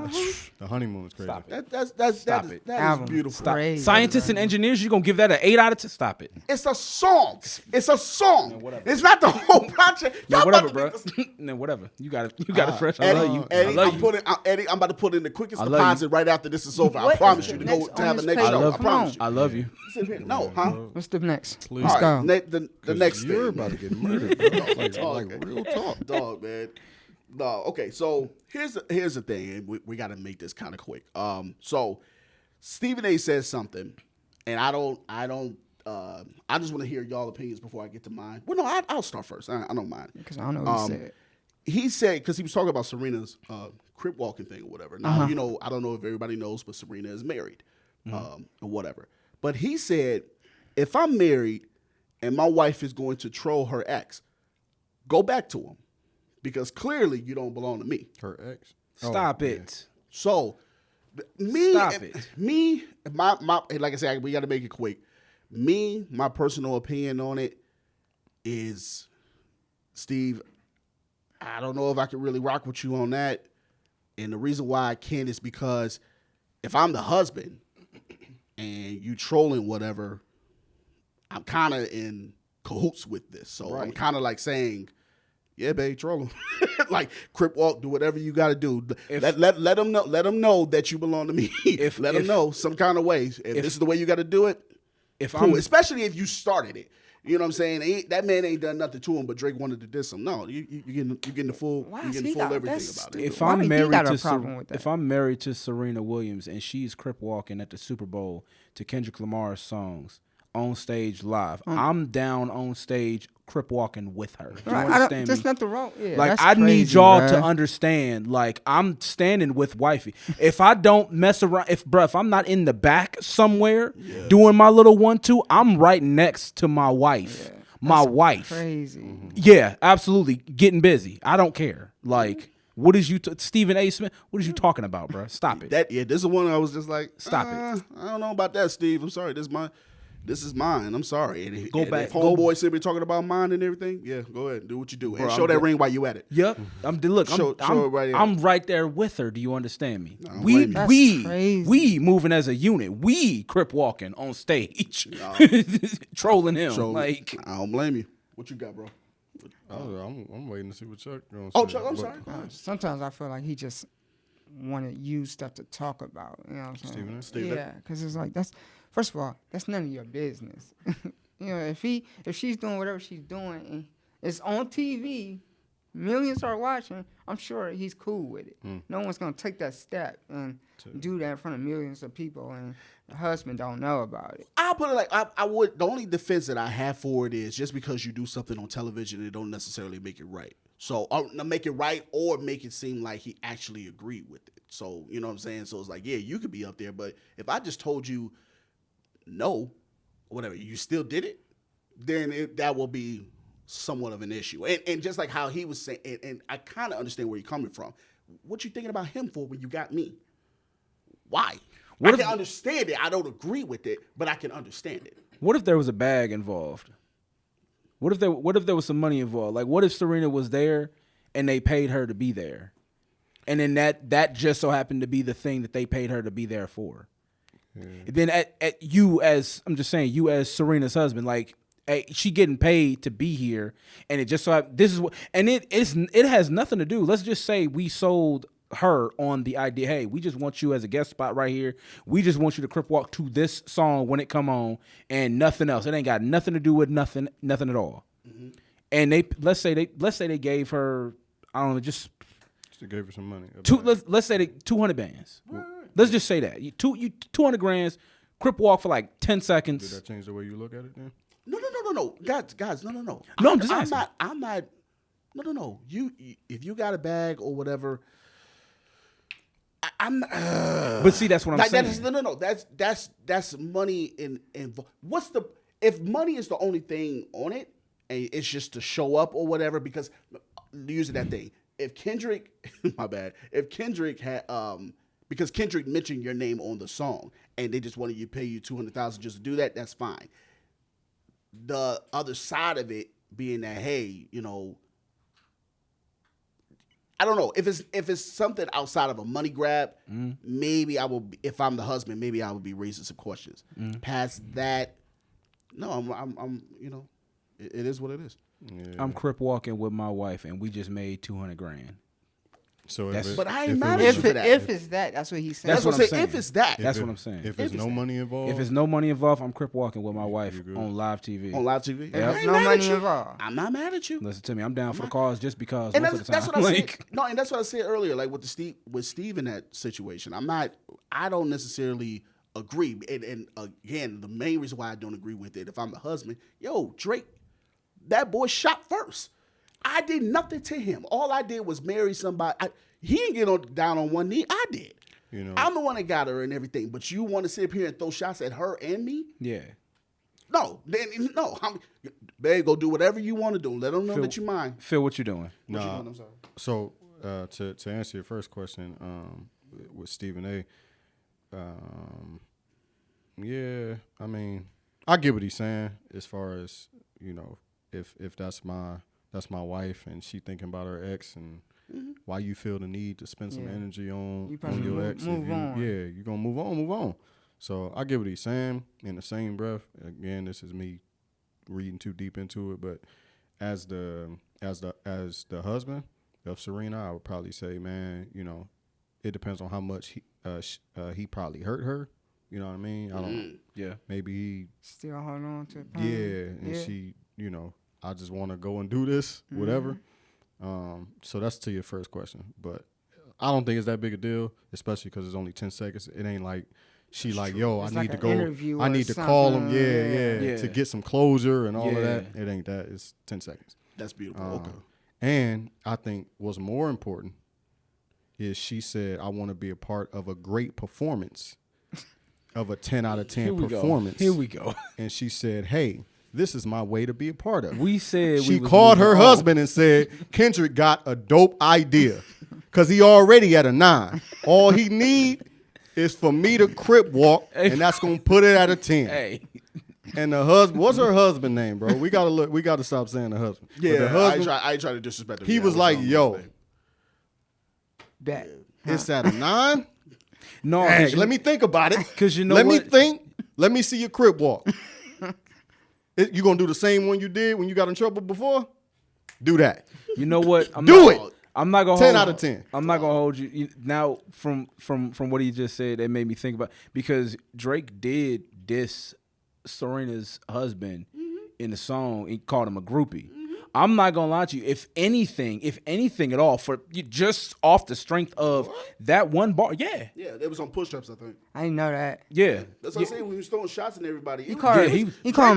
The honeymoon is crazy. Stop it. That Stop it. is Album. beautiful. Stop. Crazy. Scientists and engineers, you gonna give that an 8 out of 10? Stop it. It's a song. It's a song. It's not the whole project. No, Y'all whatever, about bro. to make this- No, whatever. You got it. You got it fresh. I Eddie, love you. Eddie, I love you. Eddie, I'm about to put in the quickest I love deposit right after this is over. I What promise is you the to go next to on have a this next page? show. I love I you. promise you. I love you. Sit here. No, huh? What's the next? Please. Let's All go. right, the next thing. You're about to get murdered, bro. like real talk. Dog, man. No, okay. So here's the thing, and we got to make this kind of quick. So Stephen A. says something, and I just want to hear y'all opinions before I get to mine. Well, no, I'll start first. I don't mind. Because I don't know what he said. He said, because he was talking about Serena's crip walking thing or whatever. Now, you know, I don't know if everybody knows, but Serena is married or whatever. But he said, if I'm married and my wife is going to troll her ex, go back to him because clearly you don't belong to me. Her ex. Stop it. So, me, Stop it. my like I said, we got to make it quick. Me, my personal opinion on it is, Steve, I don't know if I can really rock with you on that. And the reason why I can't is because if I'm the husband and you trolling whatever, I'm kind of in cahoots with this. So I'm kind of like saying, yeah, babe, troll him. Like, crip walk, do whatever you got to do. Let them know that you belong to me. Let them know some kind of way. If this is the way you got to do it, cool. Especially if you started it. You know what I'm saying? That man ain't done nothing to him, but Drake wanted to diss him. No, you getting the full, Why you is getting he full got- everything that's about stupid. it. If Why I'm he married got a to problem with that? if I'm married to Serena Williams and she's crip walking at the Super Bowl to Kendrick Lamar's songs on stage live, I'm down on stage crip walking with her. Do you Right, understand there's me? nothing wrong. Yeah, Like that's I need crazy, y'all bruh. to understand. Like I'm standing with wifey. If I don't mess around, if I'm not in the back somewhere doing my little 1-2, I'm right next to my wife. My wife. Crazy. Yeah, absolutely. Getting busy. I don't care. Like, what is you, Stephen A. Smith? What is you talking about, bro? Stop it. This is one I was just like, Stop it. I don't know about that, Steve. I'm sorry. This is mine. I'm sorry. And Go and back. If homeboy see me talking about mine and everything, yeah, go ahead. Do what you do. And show I'm that good. ring while you at it. Yep. Look, Show it right here. I'm right there with her. Do you understand me? don't We blame you. That's we crazy. we moving as a unit. We crip walking on stage, trolling him. So, like I don't blame you. What you got, bro? I'm waiting to see what Chuck going to Oh, say. Chuck, I'm But sorry. Sometimes I feel like he just want to use stuff to talk about. You know what I'm saying? Stephen A. Yeah, because it's like first of all, that's none of your business. You know, if she's doing whatever she's doing and it's on TV, millions are watching, I'm sure he's cool with it. No one's gonna take that step and do that in front of millions of people, and the husband don't know about it. I'll put it like I would. The only defense that I have for it is just because you do something on television, it don't necessarily make it right. So make it right or make it seem like he actually agreed with it. So you know what I'm saying. So it's like, yeah, you could be up there, but if I just told you no, whatever, you still did it, then that will be somewhat of an issue. And just like how he was saying, and I kind of understand where you're coming from. What you thinking about him for when you got me? Why? I can understand it. I don't agree with it, but I can understand it. What if there was a bag involved? What if there was some money involved? Like, what if Serena was there and they paid her to be there, and then that just so happened to be the thing that they paid her to be there for? Then at you as Serena's husband, like, hey, she getting paid to be here, and it just so this is what, and it has nothing to do. Let's just say we sold her on the idea, hey, we just want you as a guest spot right here. We just want you to crip walk to this song when it come on, and nothing else. It ain't got nothing to do with nothing at all. Mm-hmm. And let's say they gave her, I don't know, just gave her some money. Let's say 200 bands. Right. Let's just say that 200 grand, crip walk for like 10 seconds. Did that change the way you look at it then? No. Guys, no. No, I'm just asking. I'm not. No. You, if you got a bag or whatever, I'm. But see, that's what I'm saying. No. That's money in. If money is the only thing on it, and it's just to show up or whatever? Because using that thing, if Kendrick, my bad, if Kendrick had because Kendrick mentioned your name on the song, and they just wanted you to pay you $200,000 just to do that, that's fine. The other side of it being that, hey, you know, I don't know if it's something outside of a money grab. Maybe I will. If I'm the husband, maybe I would be raising some questions. Past that, no, I'm you know, it is what it is. Yeah. I'm crip walking with my wife, and we just made 200 grand. So but I ain't mad at you for that. If it's that's what he's saying. That's what I'm saying. If it's that, that's what I'm saying. If there's no money involved, if there's no money involved, I'm crip walking with my wife on live TV. On live TV, if there's no money involved, I'm not mad at you. Listen to me, I'm down for the cause just because. And most of the that's time, what I like, said. No, and that's what I said earlier. Like with Steve in that situation, I don't necessarily agree. And again, the main reason why I don't agree with it, if I'm the husband, yo, Drake, that boy shot first. I did nothing to him. All I did was marry somebody. He didn't get down on one knee. I did. You know, I'm the one that got her and everything. But you want to sit up here and throw shots at her and me? yeah. No. Babe, go do whatever you want to do. Let them know that you mind. Phil, what you doing? What you doing? I'm sorry. So to answer your first question, with Stephen A. Yeah, I mean, I get what he's saying as far as, you know, if that's my wife and she thinking about her ex and why you feel the need to spend some energy on your ex. Move on. Yeah, you're gonna move on. So I get what he's saying. In the same breath, again, this is me reading too deep into it, but as the husband of Serena, I would probably say, man, you know, it depends on how much he probably hurt her. You know what I mean? I don't. Yeah. Maybe he still holding on to. And she, you know, I just want to go and do this, whatever. So that's to your first question, but I don't think it's that big a deal, especially because it's only 10 seconds. It ain't like she That's like, true. yo, It's I like need to an go. interview I or need to call him, something. yeah, to get some closure and all of that. Yeah. It ain't that. It's 10 seconds. That's beautiful. Okay. And I think what's more important is she said, I want to be a part of a great performance, of a 10 out of 10 performance. Here we go. And she said, hey, this is my way to be a part of. We said she we was called her moving on. husband and said, Kendrick got a dope idea because he already at a 9. All he need is for me to crip walk, and that's going to put it at a 10. Hey. And the husband, what's her husband name, bro? We got to stop saying the husband. But Yeah, the husband, I ain't trying to disrespect him. he Yeah, was like, yo, Bet. it's at a 9? No, Hey, let me think about it. 'Cause you know let what? me think. Let me see your crip walk. You going to do the same one you did when you got in trouble before? Do that. You know what? Do it. I'm not gonna 10 hold, out of 10. I'm not gonna hold you now. From what he just said, it made me think about, because Drake did diss Serena's husband in the song. He called him a groupie. I'm not gonna lie to you. If anything at all, for just off the strength of that one bar, yeah, it was on push-ups, I think. I didn't know that. yeah. That's what I'm saying. When he was throwing shots at everybody, He called him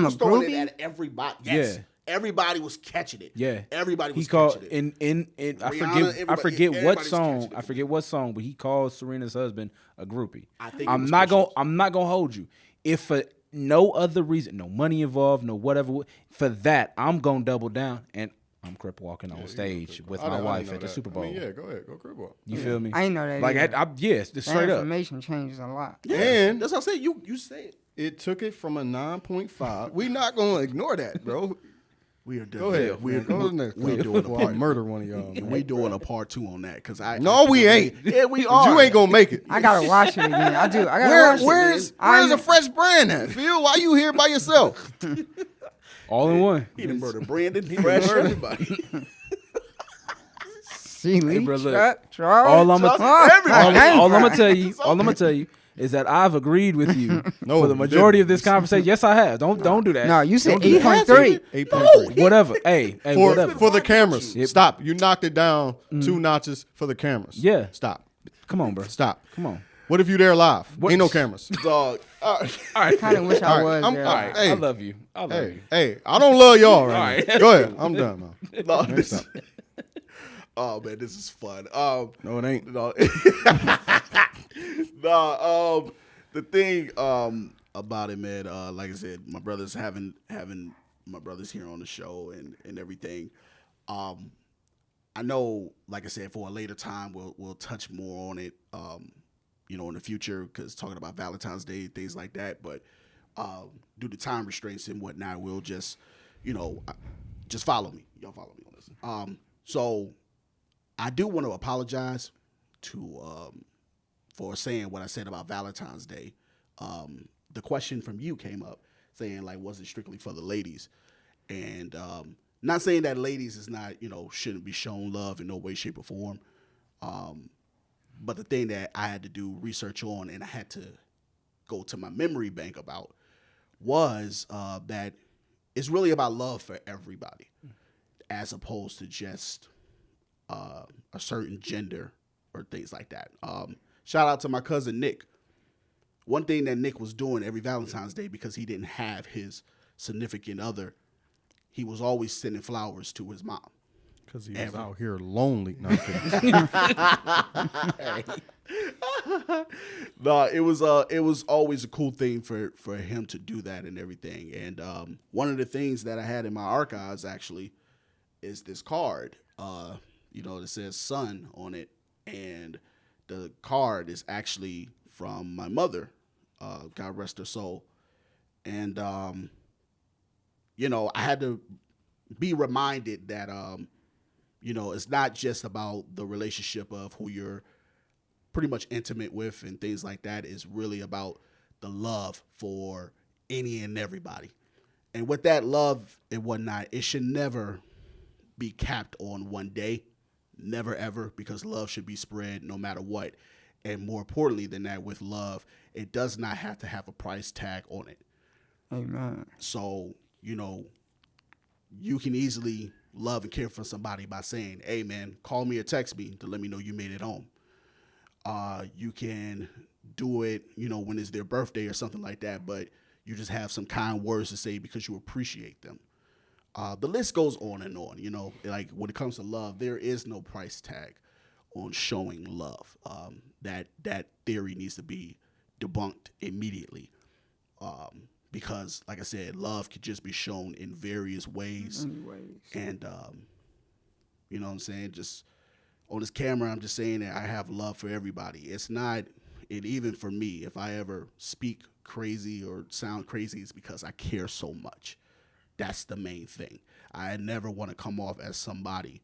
a throwing it groupie? at everybody. Yes. Yeah. Everybody was catching it. Yeah, Everybody was he called catching it. in I Rihanna, forget what everybody's song. catching it. I forget what song, but he called Serena's husband a groupie. I think I'm not gonna hold you. If for no other reason, no money involved, no whatever, for that, I'm gonna double down, and I'm crip walking on stage with my wife at the Super Bowl. I mean, yeah, go ahead, go crip walk. You feel me? I didn't know that. Like, either. yes, That straight up. information changes a lot. And That's what I'm saying. You say it. it took it from a 9.5. We not gonna ignore that, bro. We are done. Go ahead. We're Go to the next. we clip doing a before I part. murder one of y'all. Man. We doing a part 2 on that because No, we ain't. Yeah, we are. You ain't gonna make it. I gotta watch it again. I do. I gotta watch Where's it. a fresh brand at? Phil, why you here by yourself? All in one. He done murdered Brandon. He murdered everybody. See, Lee, bro, look. Charles. All I'm Everybody. gonna tell you is that I've agreed with you No, for the you majority didn't. of this conversation. Yes, I have. Don't do that. No, you said do that. 8.3. 8.3. Whatever. Hey, whatever. For the cameras. Yep. Stop. You knocked it down 2 notches for the cameras. Yeah. Stop. Come on, bro. Stop. Come on. What if you there live? What- Ain't no cameras. Dog. All right. Kind of wish I All right, was I'm- there. all All right. Hey. I love you. I love you. Hey, I don't love y'all right, All right. now. Go ahead. I'm done, man. No, Next up. oh man, this is fun. No, it ain't. No, no. The thing about it, man. Like I said, my brothers having my brothers here on the show and everything. I know, like I said, for a later time, we'll touch more on it. In the future, because talking about Valentine's Day, things like that. But due to time restraints and whatnot, we'll just follow me. Y'all follow me on this. So I do want to apologize for saying what I said about Valentine's Day. The question from you came up saying, like, was it strictly for the ladies? And not saying that ladies is not, shouldn't be shown love in no way, shape, or form. But the thing that I had to do research on and I had to go to my memory bank about was that it's really about love for everybody as opposed to just a certain gender or things like that. Shout out to my cousin Nick. One thing that Nick was doing every Valentine's Day, because he didn't have his significant other, he was always sending flowers to his mom. Because he was out here lonely. No, I'm kidding. No, it was always a cool thing for him to do that and everything. And one of the things that I had in my archives actually is this card. That says "son" on it, and the card is actually from my mother. God rest her soul. And I had to be reminded that it's not just about the relationship of who you're pretty much intimate with and things like that. It's really about the love for any and everybody. And with that love and whatnot, it should never be capped on one day. Never, ever, because love should be spread no matter what. And more importantly than that, with love, it does not have to have a price tag on it. Amen. So, you can easily love and care for somebody by saying, hey, man, call me or text me to let me know you made it home. You can do it, when it's their birthday or something like that, but you just have some kind words to say because you appreciate them. The list goes on and on, like when it comes to love, there is no price tag on showing love. That theory needs to be debunked immediately. Because, like I said, love could just be shown in various ways. And, you know what I'm saying? Just on this camera, I'm just saying that I have love for everybody. It's not, and even for me, if I ever speak crazy or sound crazy, it's because I care so much. That's the main thing. I never want to come off as somebody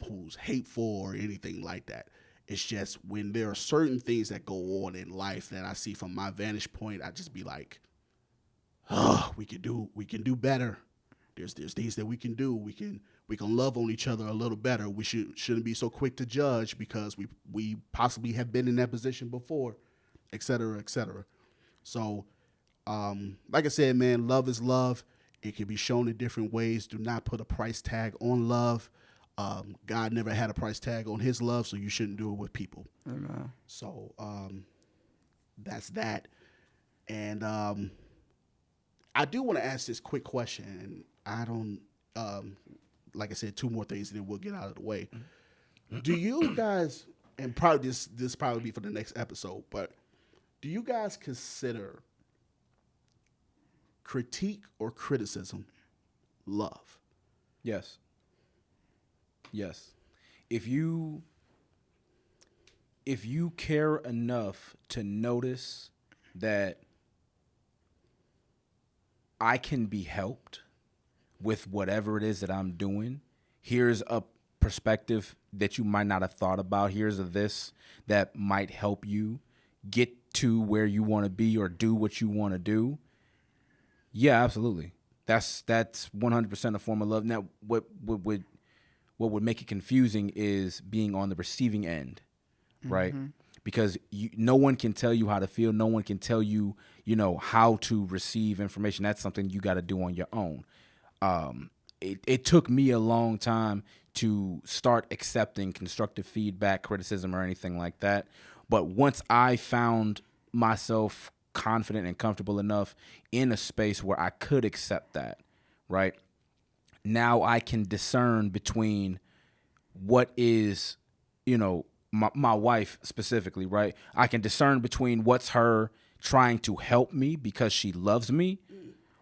who's hateful or anything like that. It's just when there are certain things that go on in life that I see from my vantage point, I just be like, oh, we can do better. There's things that we can do. We can we can love on each other a little better. We shouldn't be so quick to judge because we possibly have been in that position before, et cetera, et cetera. So, like I said, man, love is love. It can be shown in different ways. Do not put a price tag on love. God never had a price tag on his love, so you shouldn't do it with people. Amen. So that's that. And I do want to ask this quick question. And I don't, like I said, 2 more things, and then we'll get out of the way. Do you guys, and probably this probably be for the next episode, but do you guys consider critique or criticism love? Yes. Yes. If you care enough to notice that I can be helped with whatever it is that I'm doing, here's a perspective that you might not have thought about. Here's a this that might help you get to where you want to be or do what you want to do. Yeah, absolutely. That's 100% a form of love. Now, what would make it confusing is being on the receiving end, right? Because no one can tell you how to feel. No one can tell you, how to receive information. That's something you got to do on your own. It took me a long time to start accepting constructive feedback, criticism, or anything like that. But once I found myself confident and comfortable enough in a space where I could accept that, right? Now I can discern between what is, my wife specifically, right? I can discern between what's her trying to help me because she loves me,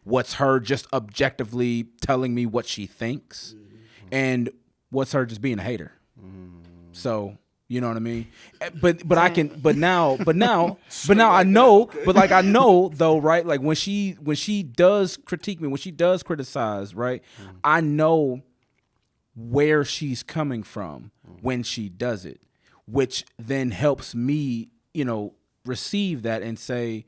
what's her just objectively telling me what she thinks, and what's her just being a hater. So, you know what I mean? But I can, but now I know, I know though, right? Like when she does critique me, when she does criticize, right? I know where she's coming from when she does it, which then helps me, receive that and say,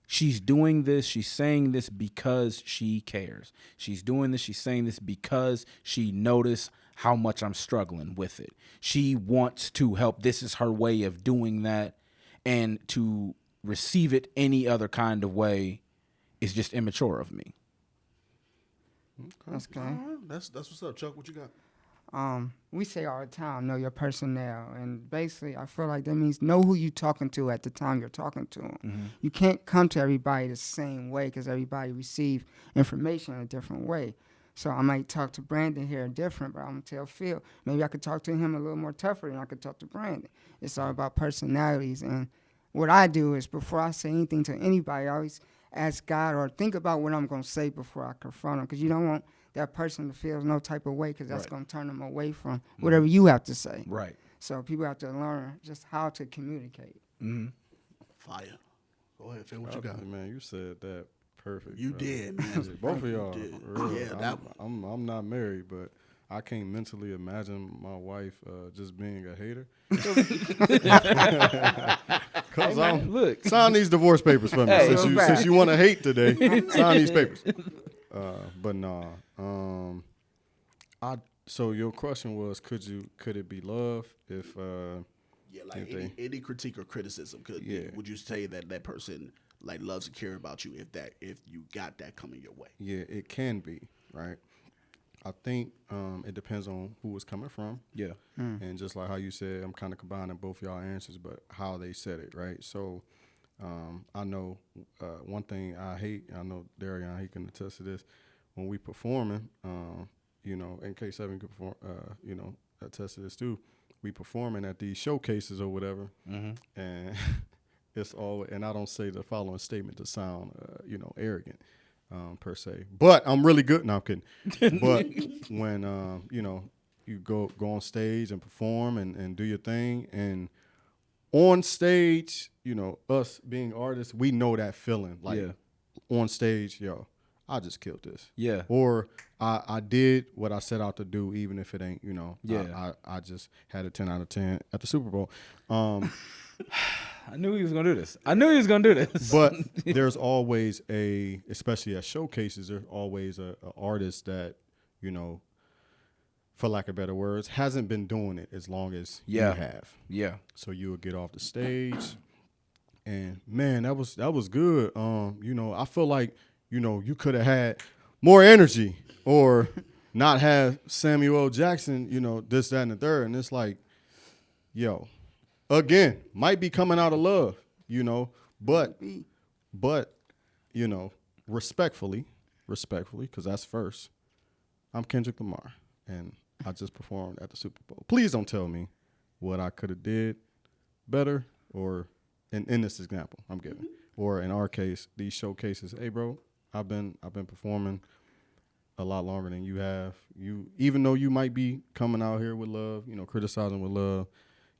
she's doing this, she's saying this because she cares. She's doing this, she's saying this because she noticed how much I'm struggling with it. She wants to help. This is her way of doing that. And to receive it any other kind of way is just immature of me. That's good. That's what's up, Chuck. What you got? We say all the time, know your personnel. And basically, I feel like that means know who you're talking to at the time you're talking to them. You can't come to everybody the same way because everybody receives information in a different way. So I might talk to Brandon here different, but I'm going to tell Phil. Maybe I could talk to him a little more tougher than I could talk to Brandon. It's all about personalities. And what I do is before I say anything to anybody, I always ask God or think about what I'm going to say before I confront them, because you don't want that person to feel no type of way, because that's going to turn them away from whatever you have to say. Right. So people have to learn just how to communicate. Fire. Go ahead, Phil. What you got? Man, you said that perfect. You brother. did, man. Both of y'all. did. Really. Yeah, I'm not married, but I can't mentally imagine my wife just being a hater. Cause Look, sign these divorce papers for me. Hey. Since you want to hate today, sign these papers. But nah. So your question was, could it be love if Yeah, like if any critique or criticism. Would you say that person like loves and care about you if you got that coming your way? Yeah, it can be, right? I think it depends on who it's coming from. yeah. And just like how you said, I'm kind of combining both y'all answers, but how they said it, right? So I know one thing I hate, I know Darian, he can attest to this, when we performing, in case Evan could perform, attest to this too, we performing at these showcases or whatever, and it's all, and I don't say the following statement to sound, arrogant. Per se, but I'm really good. No, I'm kidding. But when you go on stage and perform and do your thing, and on stage, us being artists, we know that feeling. Like on stage, I just killed this. Yeah. Or I did what I set out to do, even if it ain't. I just had a 10 out of 10 at the Super Bowl. I knew he was gonna do this. But there's always especially at showcases, there's always a artist that, for lack of better words, hasn't been doing it as long as Yeah. you have. Yeah. So you would get off the stage, and man, that was good. You know, I feel like, you know, you could have had more energy or not have Samuel L. Jackson, you know, this, that, and the third. And it's like, yo, again, might be coming out of love, you know, but you know, respectfully, because that's first. I'm Kendrick Lamar, and I just performed at the Super Bowl. Please don't tell me what I could have did better, or in this example I'm giving, or in our case, these showcases. Hey, bro, I've been performing a lot longer than you have. You, even though you might be coming out here with love, you know, criticizing with love,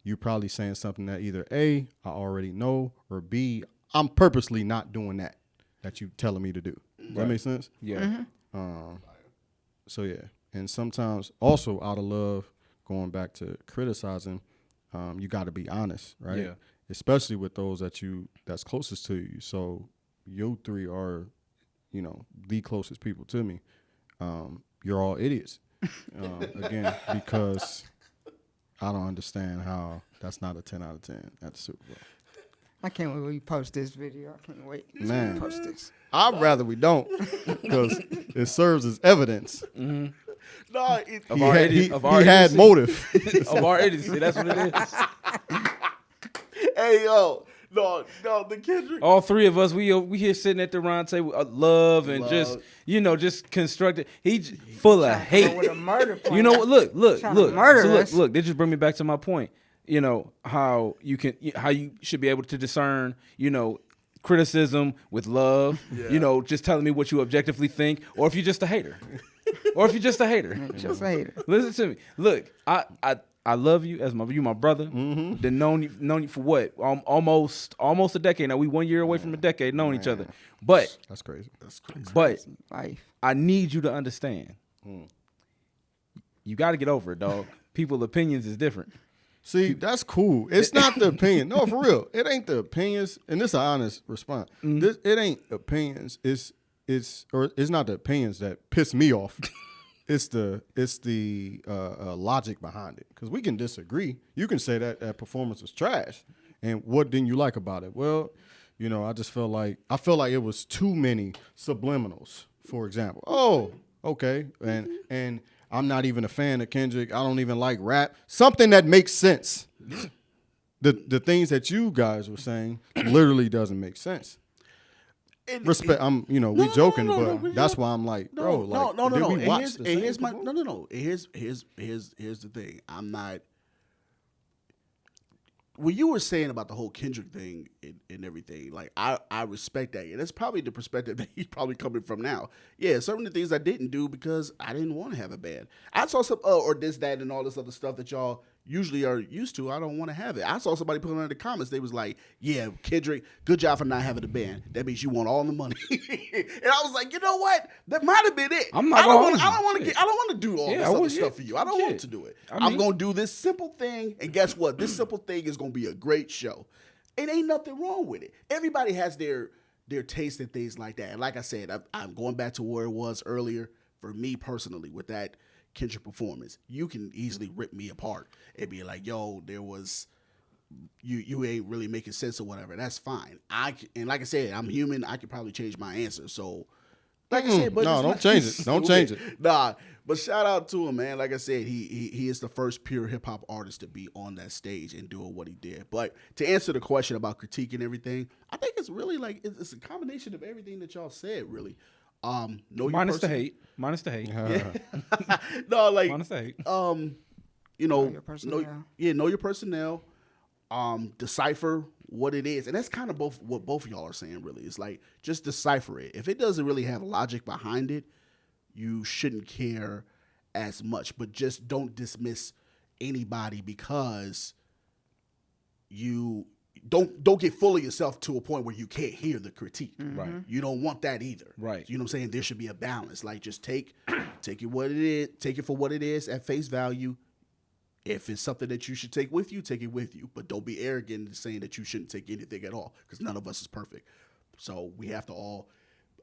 you're probably saying something that either A, I already know, or B, I'm purposely not doing that you telling me to do. Does that make sense? Yeah. So yeah, and sometimes also out of love, going back to criticizing, you got to be honest, right? Yeah. Especially with those that's closest to you. So you three are, you know, the closest people to me. You're all idiots. Again, because I don't understand how that's not a 10 out of 10 at the Super Bowl. I can't wait when you post this video. I can't wait to Man. post this. I'd rather we don't, because it serves as evidence. No, Of He our had, idiot- of he our had idiocy. motive. Of our idiocy. That's what it is. hey yo, no, the Kendrick. All three of us, we here sitting at the round table, love and just, Love. you know, just constructed. Full of hate. With a murder plan. You know what? Look. Trying to So murder us. look. They just bring me back to my point. You know how you should be able to discern, you know, criticism with love. Yeah. You know, just telling me what you objectively think, or if you're just a hater, Just a hater. Listen to me. Look, I love you as my brother. Then known you for what? Almost a decade now. We 1 year away from a decade knowing each other. But That's crazy. but Life. I need you to understand. You got to get over it, dog. People's opinions is different. See, that's cool. It's not the opinion. No, for real. It ain't the opinions, and this is an honest response. It ain't opinions. It's not the opinions that piss me off. It's the logic behind it. Because we can disagree. You can say that performance was trash, and what didn't you like about it? Well, you know, I felt like it was too many subliminals. For example, oh, okay, and I'm not even a fan of Kendrick. I don't even like rap. Something that makes sense. The things that you guys were saying literally doesn't make sense. Respect. We joking, but that's why I'm like, bro. Like, no. did we And watch here's, the and same here's my performance? no. Here's the thing. I'm not. What you were saying about the whole Kendrick thing and everything, like I respect that, and that's probably the perspective that he's probably coming from now. Yeah, some of the things I didn't do because I didn't want to have a band. I saw some or this, that, and all this other stuff that y'all usually are used to. I don't want to have it. I saw somebody put in the comments. They was like, "Yeah, Kendrick, good job for not having a band. That means you want all the money." And I was like, you know what? That might have been it. I'm not I don't gonna want hold to. I don't want to do all Yeah, this I other would- stuff for you. I don't yeah. want to do it. I I'm mean- gonna do this simple thing, and guess what? This simple thing is gonna be a great show. It ain't nothing wrong with it. Everybody has their taste and things like that. And like I said, I'm going back to where it was earlier. For me personally, with that Kendrick performance, you can easily rip me apart and be like, "Yo, there was you ain't really making sense or whatever." That's fine. And like I said, I'm human. I could probably change my answer. So, like I said, but No, it's don't not- change it. Don't change it. Nah, but shout out to him, man. Like I said, he is the first pure hip hop artist to be on that stage and doing what he did. But to answer the question about critique and everything, I think it's really like it's a combination of everything that y'all said. Really, know your Minus the person- hate. Minus the hate. No, like Minus the hate. you know, Know your personnel. know your personnel. Decipher what it is, and that's kind of what both of y'all are saying. Really, it's like just decipher it. If it doesn't really have logic behind it, you shouldn't care as much. But just don't dismiss anybody because you don't get full of yourself to a point where you can't hear the critique. Right. You don't want that either. Right. You know what I'm saying? There should be a balance. Like just take it what it is, take it for what it is at face value. If it's something that you should take with you, take it with you. But don't be arrogant in saying that you shouldn't take anything at all, because none of us is perfect. So we have to all,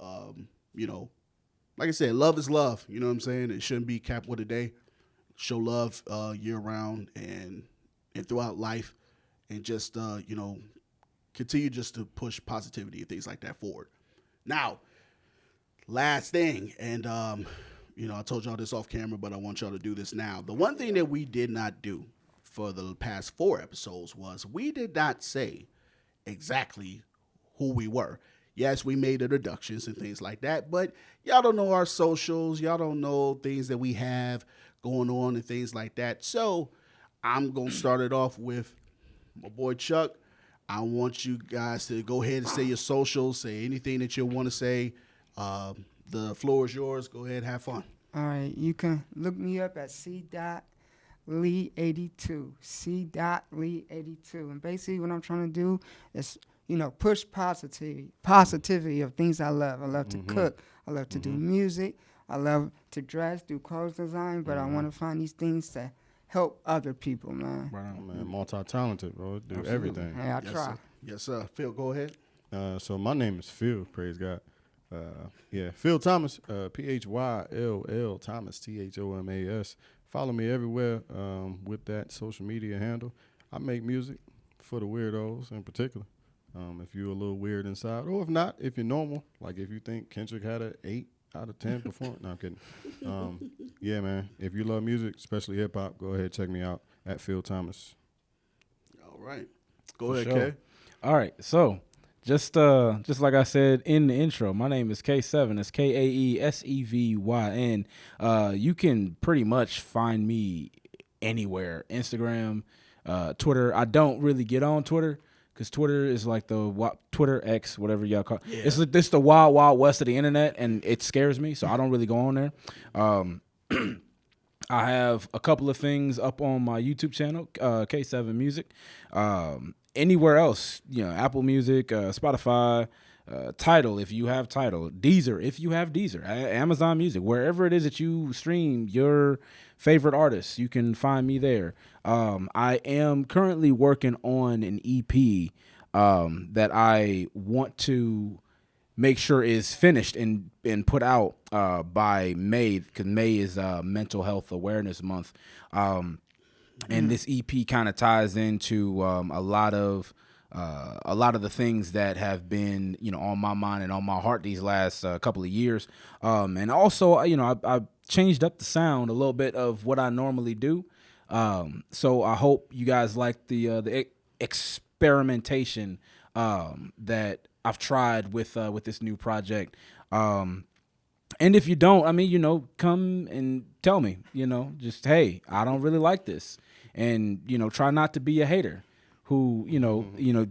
like I said, love is love. You know what I'm saying? It shouldn't be capped with a day. show love year round and throughout life, and just continue just to push positivity and things like that forward. Now, last thing, and I told y'all this off camera, but I want y'all to do this now. The one thing that we did not do for the past 4 episodes was we did not say exactly who we were. Yes, we made introductions and things like that, but y'all don't know our socials. Y'all don't know things that we have going on and things like that. So I'm going to start it off with my boy Chuck. I want you guys to go ahead and say your socials, say anything that you want to say. The floor is yours. Go ahead, have fun. All right, you can look me up at C.Lee82, C.Lee82. And basically what I'm trying to do is, push positivity of things I love. I love to cook. I love to do music. I love to dress, do clothes design, but I want to find these things to help other people, man. Right on, man. Multi-talented, bro. Do everything. Hey, I Yes, try. sir. Yes, sir. Phil, go ahead. So my name is Phil, praise God. Phil Thomas, Phyll Thomas, Thomas. Follow me everywhere with that social media handle. I make music for the weirdos in particular. If you're a little weird inside, or if not, if you're normal, like if you think Kendrick had an 8 out of 10 performance. No, I'm kidding. Yeah, man. If you love music, especially hip hop, go ahead, check me out at Phil Thomas. All right. Go ahead, Sure. Kay. All right, so just like I said in the intro, my name is K7. It's Kaesevyn. You can pretty much find me anywhere. Instagram, Twitter. I don't really get on Twitter because Twitter is like the Twitter X, whatever y'all call it. Yeah. It's the wild, wild west of the internet, and it scares me, so I don't really go on there. I have a couple of things up on my YouTube channel, K7 Music. Anywhere else, Apple Music, Spotify, Tidal if you have Tidal, Deezer if you have Deezer, Amazon Music, wherever it is that you stream your favorite artists, you can find me there. I am currently working on an EP that I want to make sure is finished and put out by May, because May is Mental Health Awareness Month. And this EP kind of ties into a lot of the things that have been, on my mind and on my heart these last couple of years. And also, I changed up the sound a little bit of what I normally do. So I hope you guys like the experimentation that I've tried with this new project. And if you don't, come and tell me, just, hey, I don't really like this. And, try not to be a hater who,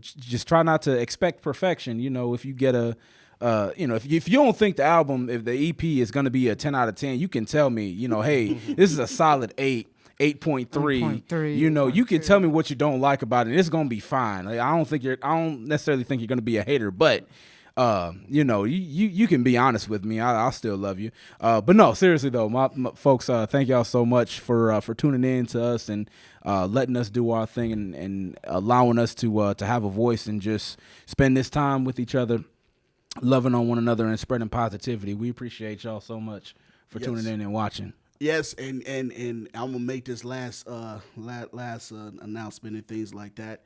just try not to expect perfection. If you get if you don't think if the EP is going to be a 10 out of 10, you can tell me, hey, this is a solid 8.3. You can tell me what you don't like about it, and it's going to be fine. Like, I don't necessarily think you're going to be a hater, but you can be honest with me. I'll still love you. But no, seriously though, my folks, thank y'all so much for tuning in to us and letting us do our thing and allowing us to have a voice and just spend this time with each other, loving on one another and spreading positivity. We appreciate y'all so much for tuning in and watching. Yes, and I'm gonna make this last announcement and things like that.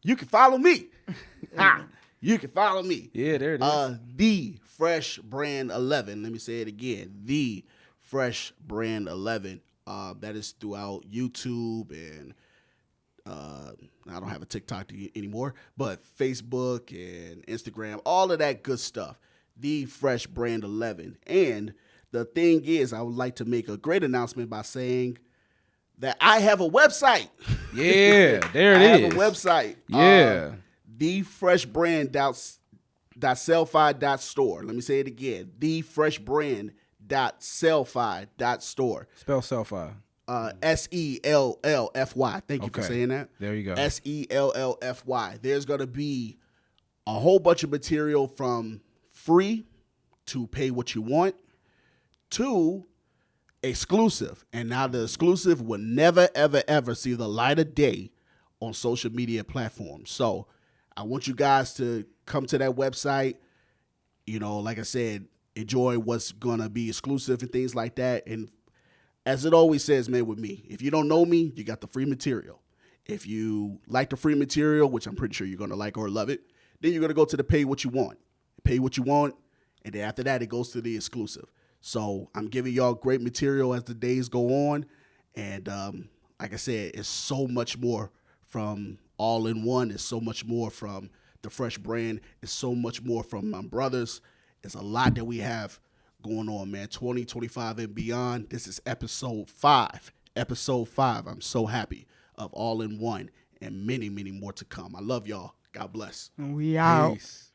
You can follow me. You can follow me. Yeah, there it is. The Fresh Brand 11. Let me say it again. The Fresh Brand 11. That is throughout YouTube and I don't have a TikTok anymore, but Facebook and Instagram, all of that good stuff. The Fresh Brand 11. And the thing is, I would like to make a great announcement by saying that I have a website. Yeah, there it is. I have a website. Yeah. thefreshbrand.sellfy.store. Let me say it again. thefreshbrand.sellfy.store. Spell Sellfy. SELLFY. Thank you for saying that. There you go. SELLFY. There's going to be a whole bunch of material from free to pay what you want to exclusive. And now the exclusive will never, ever, ever see the light of day on social media platforms. So I want you guys to come to that website, like I said, enjoy what's going to be exclusive and things like that. And as it always says, man, with me, if you don't know me, you got the free material. If you like the free material, which I'm pretty sure you're going to like or love it, then you're going to go to the pay what you want. Pay what you want, and then after that, it goes to the exclusive. So I'm giving y'all great material as the days go on. And like I said, it's so much more from All in One. It's so much more from the Fresh brand. It's so much more from my brothers. It's a lot that we have going on, man. 2025 and beyond. This is episode 5. Episode 5. I'm so happy of All in One and many, many more to come. I love y'all. God bless. And we out. Peace.